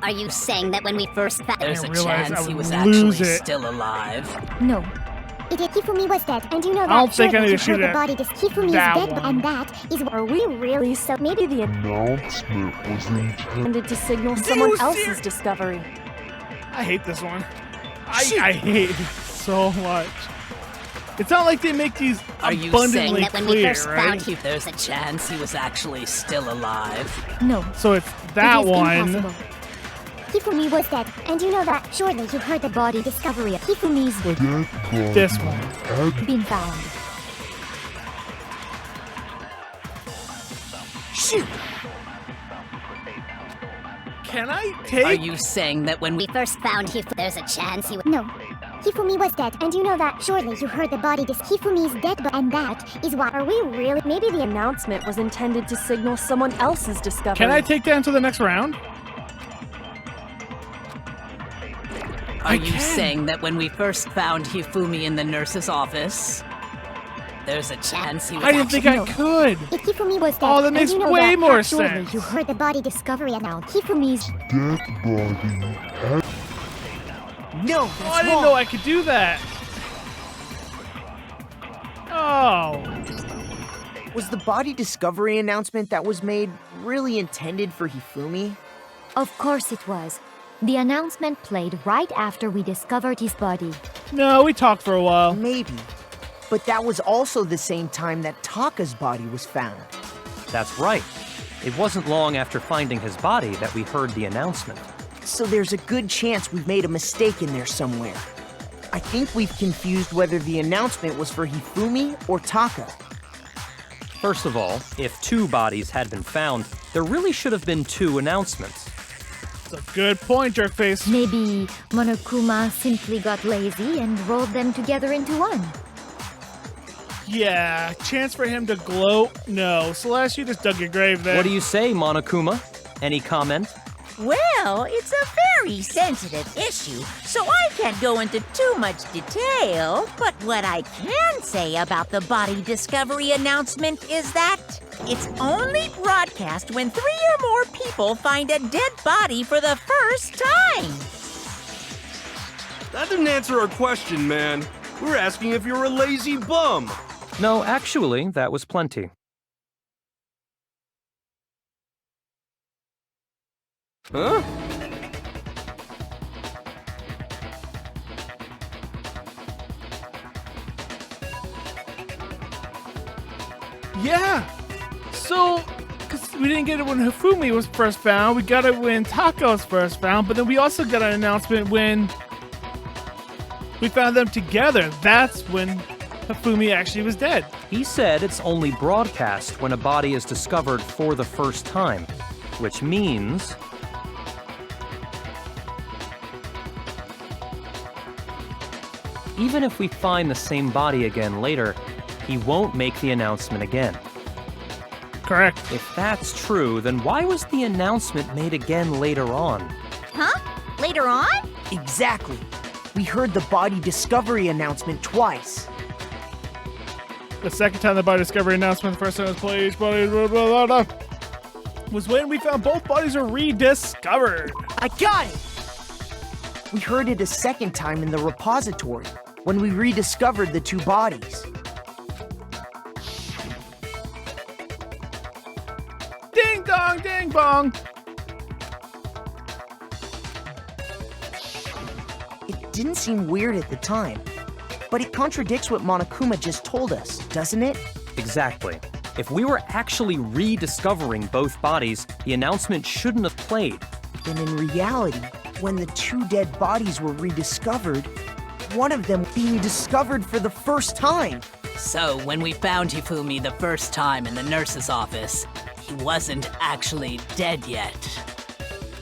Are you saying that when we first found there's a didn't realize I chance he would was lose actually it. still alive? No. It is Hifumi was dead, and you know that. I don't think I surely need you to shoot heard the at body Hifumi's that dead, one. and that is... Are we really so? Maybe the announcement was intended to signal someone else's discovery. I hate this one. I hate it so much. It's not like they make these Are you saying abundantly that when we clear, first right? found him, there's a chance he was actually still alive? No. So it's that It is one. impossible. Hifumi was dead, and you know that. Surely you heard the Body discovery of Hifumi's This one. been found. Shoot! Can I take? Are you saying that when we first found him, there's a chance he was... No. Hifumi was dead, and you know that. Surely you heard the body Hifumi's dead, and that is why. Are we really? Maybe the announcement was intended to signal someone else's discovery. Can I take that into the next round? Are you saying that when we first found Hifumi in the nurse's office, there's a chance he was I didn't think I No. could. If Hifumi was dead, Oh, that and makes you know way that, more surely sense. you heard the body discovery announced. Hifumi's dead body had No, Oh, that's I didn't wrong. know I could do that. Oh. Was the body discovery announcement that was made really intended for Hifumi? Of course it was. The announcement played right after we discovered his body. No, we talked for a while. Maybe. But that was also the same time that Taka's body was found. That's right. It wasn't long after finding his body that we heard the announcement. So there's a good chance we've made a mistake in there somewhere. I think we've confused whether the announcement was for Hifumi or Taka. First of all, if two bodies had been found, there really should have been two announcements. It's a good point, Jerkface. Maybe Monokuma simply got lazy and rolled them together into one. Yeah, chance for him to gloat? No. Celeste, you just dug your grave there. What do you say, Monokuma? Any comment? Well, it's a very sensitive issue, so I can't go into too much detail. But what I can say about the body discovery announcement is that it's only broadcast when 3 or more people find a dead body for the first time. That didn't answer our question, man. We're asking if you're a lazy bum. No, actually, that was plenty. Huh? Yeah. So, because we didn't get it when Hifumi was first found, we got it when Taka was first found, but then we also got an announcement when we found them together. That's when Hifumi actually was dead. He said it's only broadcast when a body is discovered for the first time, which means... even if we find the same body again later, he won't make the announcement again. Correct. If that's true, then why was the announcement made again later on? Huh? Later on? Exactly. We heard the body discovery announcement twice. The second time the body discovery announcement, the first time it was played, each body was when we found both bodies were rediscovered. I got it! We heard it a second time in the repository, when we rediscovered the 2 bodies. Ding dong, ding bong. It didn't seem weird at the time, but it contradicts what Monokuma just told us, doesn't it? Exactly. If we were actually rediscovering both bodies, the announcement shouldn't have played. Then in reality, when the 2 dead bodies were rediscovered, one of them being discovered for the first time. So, when we found Hifumi the first time in the nurse's office, he wasn't actually dead yet.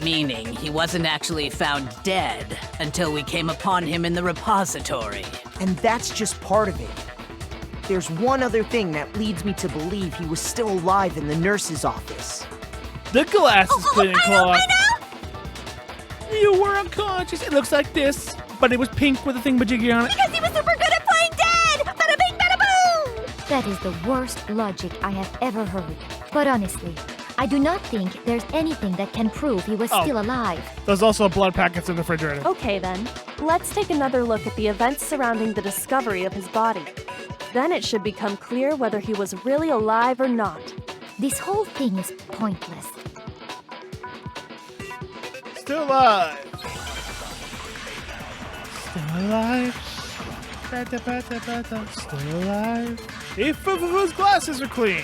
Meaning, he wasn't actually found dead until we came upon him in the repository. And that's just part of it. There's one other thing that leads me to believe he was still alive in the nurse's office. The glass is clean and cloth. I know! You were unconscious. It looks like this, but it was pink with a thingamajiggy on it. Because he was super good at playing dead! Bada bing, bada boom! That is the worst logic I have ever heard. But honestly, I do not think there's anything that can prove he was still alive. There's also blood packets in the refrigerator. Okay then, let's take another look at the events surrounding the discovery of his body. Then it should become clear whether he was really alive or not. This whole thing is pointless. Still alive. Still alive. Still alive. If Fufufu's glasses are clean.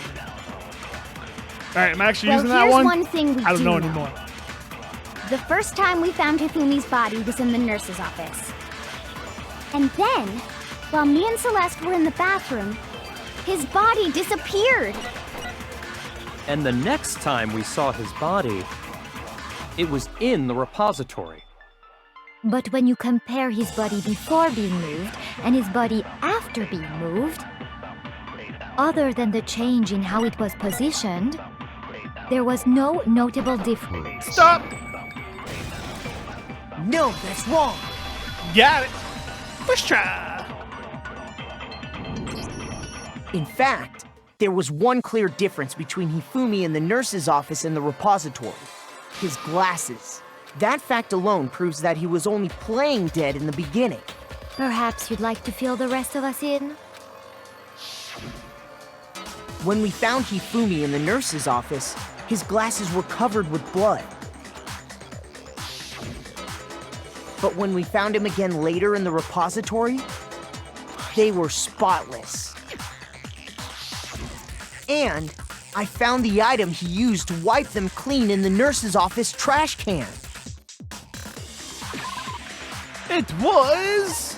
Alright, I'm actually using that here's one. one thing we I don't do know know. anymore. The first time we found Hifumi's body was in the nurse's office. And then, while me and Celeste were in the bathroom, his body disappeared. And the next time we saw his body, it was in the repository. But when you compare his body before being moved and his body after being moved, other than the change in how it was positioned, there was no notable difference. Stop! No, that's wrong! Got it! First try! In fact, there was one clear difference between Hifumi in the nurse's office and the repository. His glasses. That fact alone proves that he was only playing dead in the beginning. Perhaps you'd like to fill the rest of us in? When we found Hifumi in the nurse's office, his glasses were covered with blood. But when we found him again later in the repository, they were spotless. And I found the item he used to wipe them clean in the nurse's office trash can. It was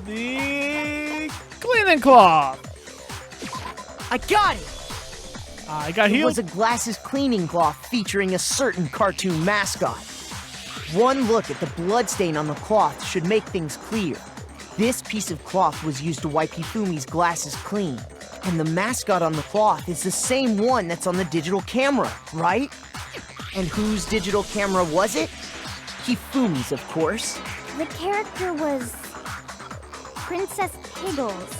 the cleaning cloth. I got it! I got It healed. was a glasses cleaning cloth featuring a certain cartoon mascot. One look at the bloodstain on the cloth should make things clear. This piece of cloth was used to wipe Hifumi's glasses clean. And the mascot on the cloth is the same one that's on the digital camera, right? And whose digital camera was it? Hifumi's, of course. The character was Princess Piggles.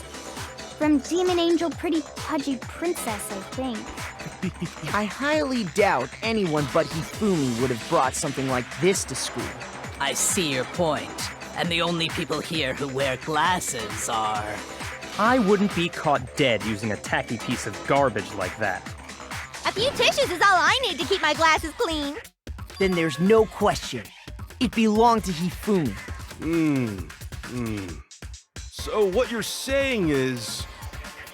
From Demon Angel Pretty Pudgy Princess, I think. I highly doubt anyone but Hifumi would have brought something like this to school. I see your point. And the only people here who wear glasses are... I wouldn't be caught dead using a tacky piece of garbage like that. A few tissues is all I need to keep my glasses clean. Then there's no question. It belonged to Hifumi. So what you're saying is...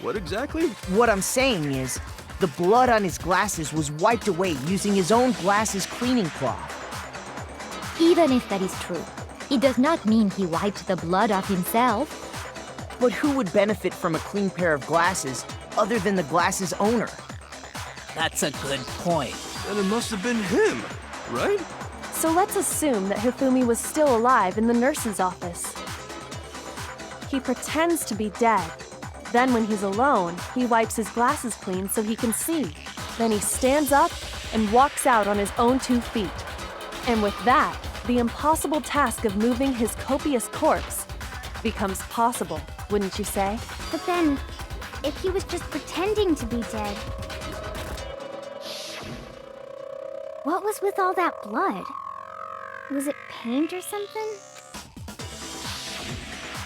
What exactly? What I'm saying is, the blood on his glasses was wiped away using his own glasses cleaning cloth. Even if that is true, it does not mean he wiped the blood off himself. But who would benefit from a clean pair of glasses other than the glasses owner? That's a good point. Then it must have been him, right? So let's assume that Hifumi was still alive in the nurse's office. He pretends to be dead. Then when he's alone, he wipes his glasses clean so he can see. Then he stands up and walks out on his own 2 feet. And with that, the impossible task of moving his copious corpse becomes possible, wouldn't you say? But then, if he was just pretending to be dead, what was with all that blood? Was it paint or something?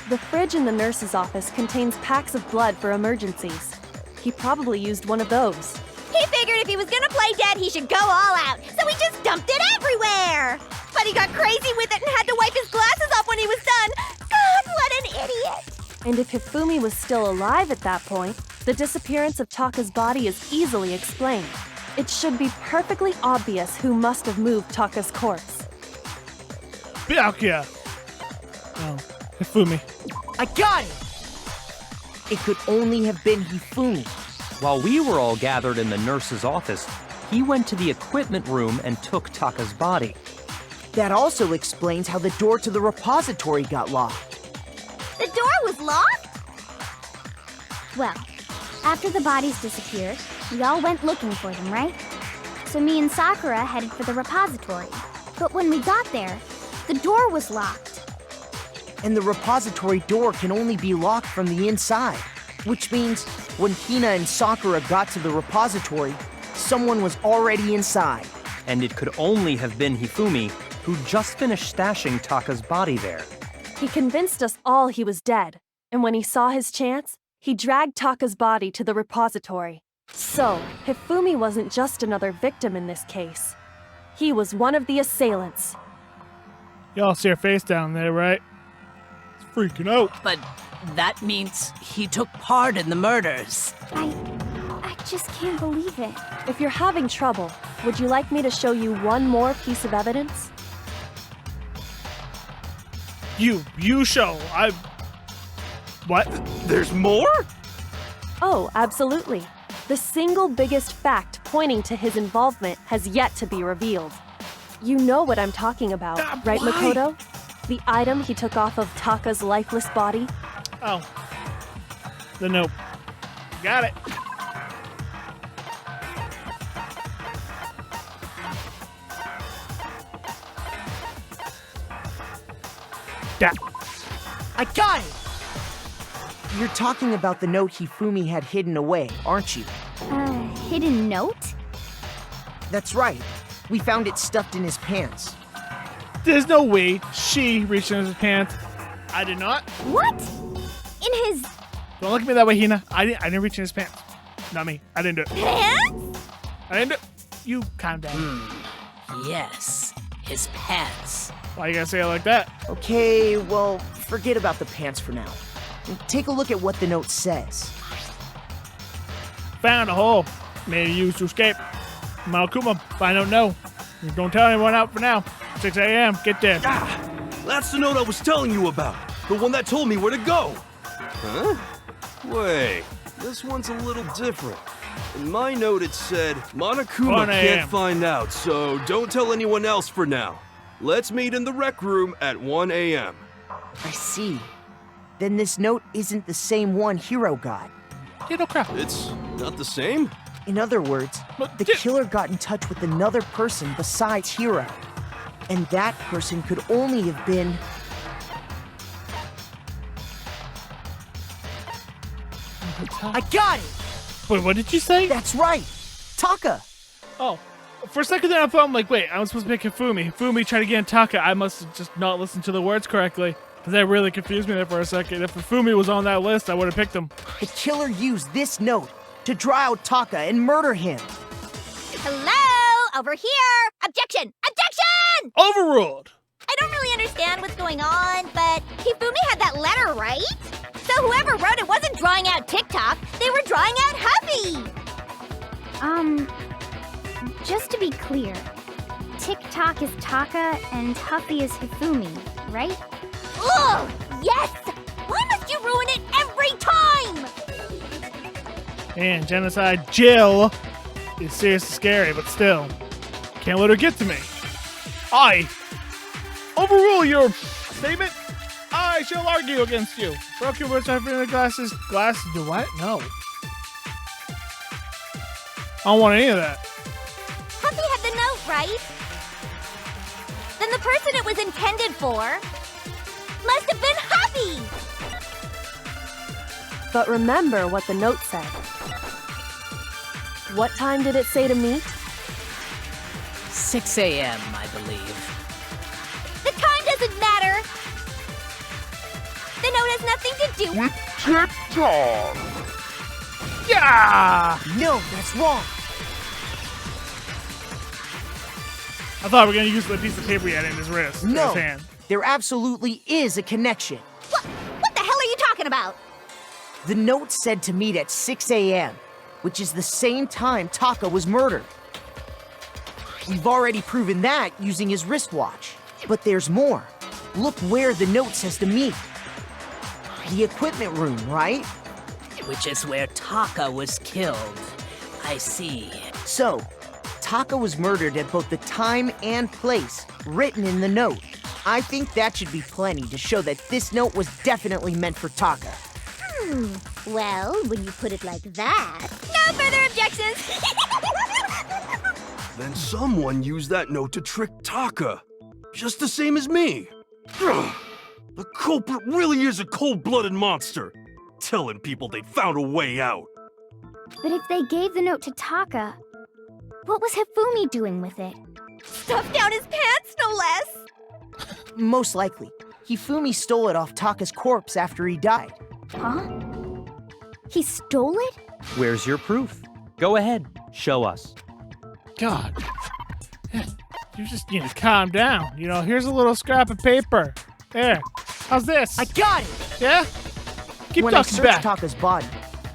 The fridge in the nurse's office contains packs of blood for emergencies. He probably used one of those. He figured if he was gonna play dead, he should go all out, so he just dumped it everywhere! But he got crazy with it and had to wipe his glasses off when he was done! God, what an idiot! And if Hifumi was still alive at that point, the disappearance of Taka's body is easily explained. It should be perfectly obvious who must have moved Taka's corpse. Byakuya. Oh, Hifumi. I got it! It could only have been Hifumi. While we were all gathered in the nurse's office, he went to the equipment room and took Taka's body. That also explains how the door to the repository got locked. The door was locked? Well, after the bodies disappeared, we all went looking for them, right? So me and Sakura headed for the repository. But when we got there, the door was locked. And the repository door can only be locked from the inside, which means when Hina and Sakura got to the repository, someone was already inside. And it could only have been Hifumi, who just finished stashing Taka's body there. He convinced us all he was dead, and when he saw his chance, he dragged Taka's body to the repository. So, Hifumi wasn't just another victim in this case. He was one of the assailants. Y'all see her face down there, right? It's freaking out. But that means he took part in the murders. I just can't believe it. If you're having trouble, would you like me to show you one more piece of evidence? You show. What? There's more? Oh, absolutely. The single biggest fact pointing to his involvement has yet to be revealed. You know what I'm talking about, right, why? Makoto? The item he took off of Taka's lifeless body? Oh. The note. Got it. Yeah. I got it! You're talking about the note Hifumi had hidden away, aren't you? Hidden note? That's right. We found it stuffed in his pants. There's no way she reached in his pants. I did not. What? In his Don't look at me that way, Hina. I didn't reach in his pants. Not me. I didn't do it. pants? I didn't do it. You calm down. Yes, his pants. Why you gotta say it like that? Okay, well, forget about the pants for now. Take a look at what the note says. Found a hole. Maybe used to escape. Malakuma, I don't know. Don't tell anyone out for now. 6 a.m. Get there. Ah, that's the note I was telling you about. The one that told me where to go. Huh? Wait, This one's a little different. In my note it said, Monokuma 1 a.m. can't find out, so don't tell anyone else for now. Let's meet in the rec room at 1 a.m. I see. Then this note isn't the same one Hiro got. Hiro crap. It's not the same? In other words, the killer got in touch with another person besides Hiro. And that person could only have been... I got it! Wait, what did you say? That's right! Taka! Oh. For a second there, I thought, I'm like, wait, I was supposed to pick Hifumi. Hifumi tried to get in Taka. I must have just not listened to the words correctly. Because that really confused me there for a second. If Hifumi was on that list, I would have picked him. The killer used this note to draw out Taka and murder him. Hello? Over here! Objection! Objection! Overruled! I don't really understand what's going on, but Hifumi had that letter, right? So whoever wrote it wasn't drawing out TikTok, they were drawing out Huffy! Just to be clear, TikTok is Taka and Huffy is Hifumi, right? Ugh! Yes! Why must you ruin it every time? And Genocide Jill is seriously scary, but still, can't let her get to me. I overrule your statement. I shall argue against you. Broken words have in the glasses. Glasses do what? No. I don't want any of that. Huffy had the note, right? Then the person it was intended for must have been Huffy! But remember what the note said. What time did it say to meet? 6 a.m., I believe. The time doesn't matter! The note has nothing to do with TikTok! Yeah! No, that's wrong! I thought we were going to use the piece of paper he had in his wrist. No, his hand. there absolutely is a connection. What the hell are you talking about? The note said to meet at 6 a.m., which is the same time Taka was murdered. We've already proven that using his wristwatch. But there's more. Look where the note says to meet. The equipment room, right? Which is where Taka was killed. I see. So, Taka was murdered at both the time and place written in the note. I think that should be plenty to show that this note was definitely meant for Taka. Well, when you put it like that... No further objections! Then someone used that note to trick Taka. Just the same as me. Ugh. The culprit really is a cold-blooded monster. Telling people they found a way out. But if they gave the note to Taka, what was Hifumi doing with it? Stuffed down his pants, no less! Most likely. Hifumi stole it off Taka's corpse after he died. Huh? He stole it? Where's your proof? Go ahead, show us. God. You just need to calm down. You know, here's a little scrap of paper. There. How's this? I got it! Yeah? Keep when I talking searched back. Taka's body,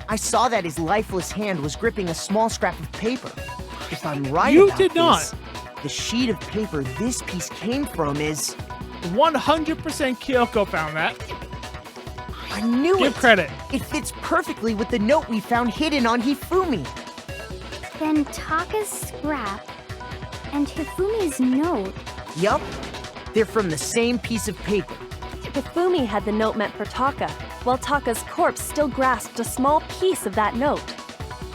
I saw that his lifeless hand was gripping a small scrap of paper. If I'm right You about did this, not. the sheet of paper this piece came from is... 100% Kyoko found that. I knew it! Give credit. It fits perfectly with the note we found hidden on Hifumi. Then Taka's scrap and Hifumi's note. Yup. They're from the same piece of paper. Hifumi had the note meant for Taka, while Taka's corpse still grasped a small piece of that note.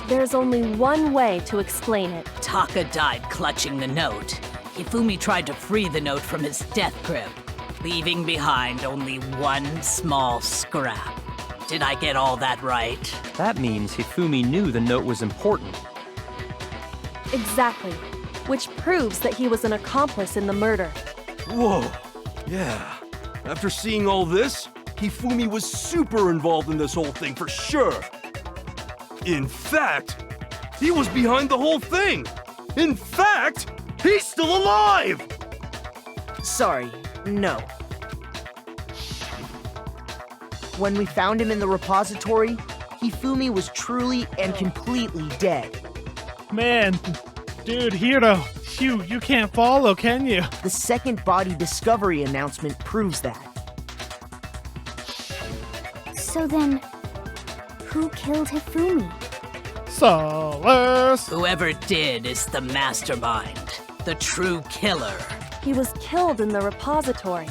There's only one way to explain it. Taka died clutching the note. Hifumi tried to free the note from his death grip, leaving behind only one small scrap. Did I get all that right? That means Hifumi knew the note was important. Exactly, which proves that he was an accomplice in the murder. Whoa. Yeah. After seeing all this, Hifumi was super involved in this whole thing for sure. In fact, he was behind the whole thing. In fact, he's still alive! Sorry, no. When we found him in the repository, Hifumi was truly and completely dead. Man, dude, Hiro, you can't follow, can you? The second body discovery announcement proves that. So then, Who killed Hifumi? Celeste! Whoever did is the mastermind, the true killer. He was killed in the repository.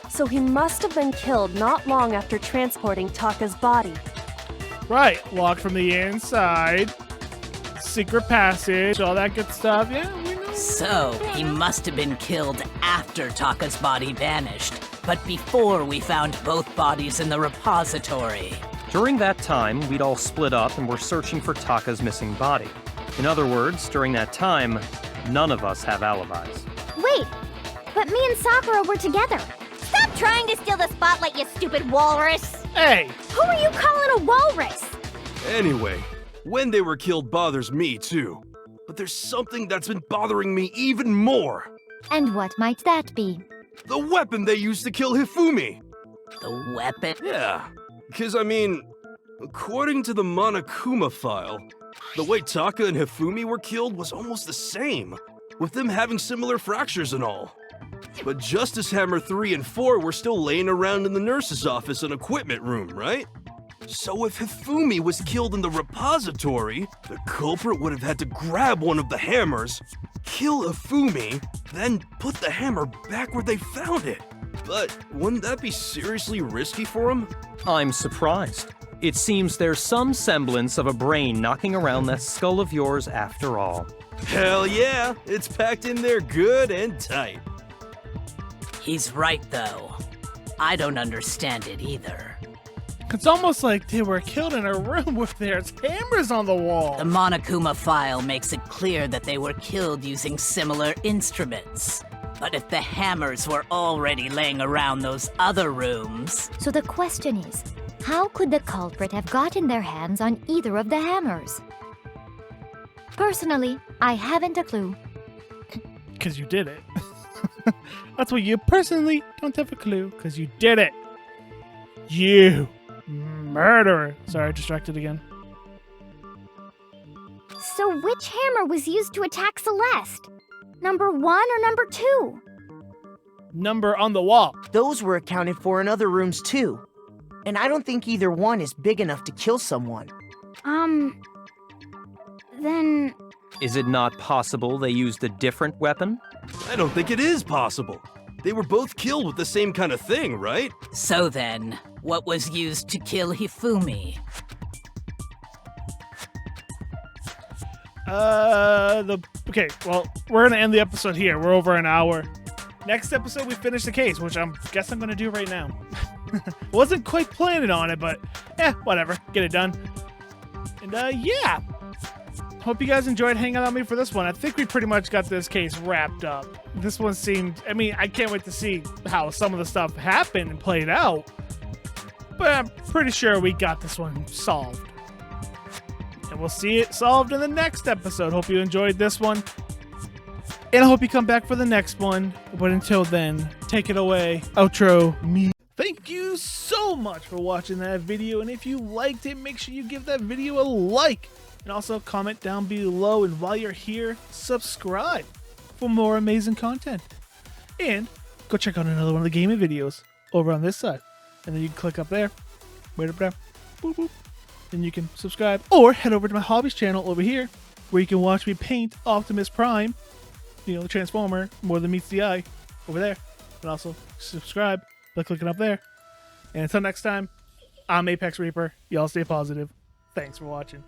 So he must have been killed not long after transporting Taka's body. Right, locked from the inside. Secret passage, all that good stuff. Yeah, we know. So, he must have been killed after Taka's body vanished, but before we found both bodies in the repository. During that time, we'd all split up and were searching for Taka's missing body. In other words, during that time, none of us have alibis. Wait, but me and Sakura were together. Stop trying to steal the spotlight, you stupid walrus! Hey! Who are you calling a walrus? Anyway, when they were killed bothers me too. But there's something that's been bothering me even more. And what might that be? The weapon they used to kill Hifumi. The weapon? Yeah, because I mean, according to the Monokuma file, the way Taka and Hifumi were killed was almost the same, with them having similar fractures and all. But Justice Hammer 3 and 4 were still laying around in the nurse's office and equipment room, right? So if Hifumi was killed in the repository, the culprit would have had to grab one of the hammers, kill Hifumi, then put the hammer back where they found it. But wouldn't that be seriously risky for him? I'm surprised. It seems there's some semblance of a brain knocking around that skull of yours after all. Hell yeah, it's packed in there good and tight. He's right, though. I don't understand it either. It's almost like they were killed in a room with their hammers on the wall. The Monokuma file makes it clear that they were killed using similar instruments. But if the hammers were already laying around those other rooms... So the question is, how could the culprit have gotten their hands on either of the hammers? Personally, I haven't a clue. Because you did it. That's what you personally don't have a clue, because you did it. You murderer. Sorry, distracted again. So which hammer was used to attack Celeste? Number 1 or number 2? Number on the wall. Those were accounted for in other rooms too. And I don't think either one is big enough to kill someone. Then... Is it not possible they used a different weapon? I don't think it is possible. They were both killed with the same kind of thing, right? So then, what was used to kill Hifumi? Okay, well, we're gonna end the episode here. We're over an hour. Next episode, we finish the case, which I guess I'm gonna do right now. Wasn't quite planning on it, but whatever. Get it done. And yeah. Hope you guys enjoyed hanging out with me for this one. I think we pretty much got this case wrapped up. This one seemed... I mean, I can't wait to see how some of the stuff happened and played out. But I'm pretty sure we got this one solved. And we'll see it solved in the next episode. Hope you enjoyed this one. And I hope you come back for the next one. But until then, take it away. Outro me. Thank you so much for watching that video. And if you liked it, make sure you give that video a like. And also comment down below, and while you're here, subscribe for more amazing content. And go check out another one of the gaming videos over on this side. And then you can click up there, right up there, boop, boop. Then you can subscribe. Or head over to my hobbies channel over here, where you can watch me paint Optimus Prime, you know, the Transformer, more than meets the eye, over there. And also subscribe by clicking up there. And until next time, I'm ApexReaper. Y'all stay positive. Thanks for watching.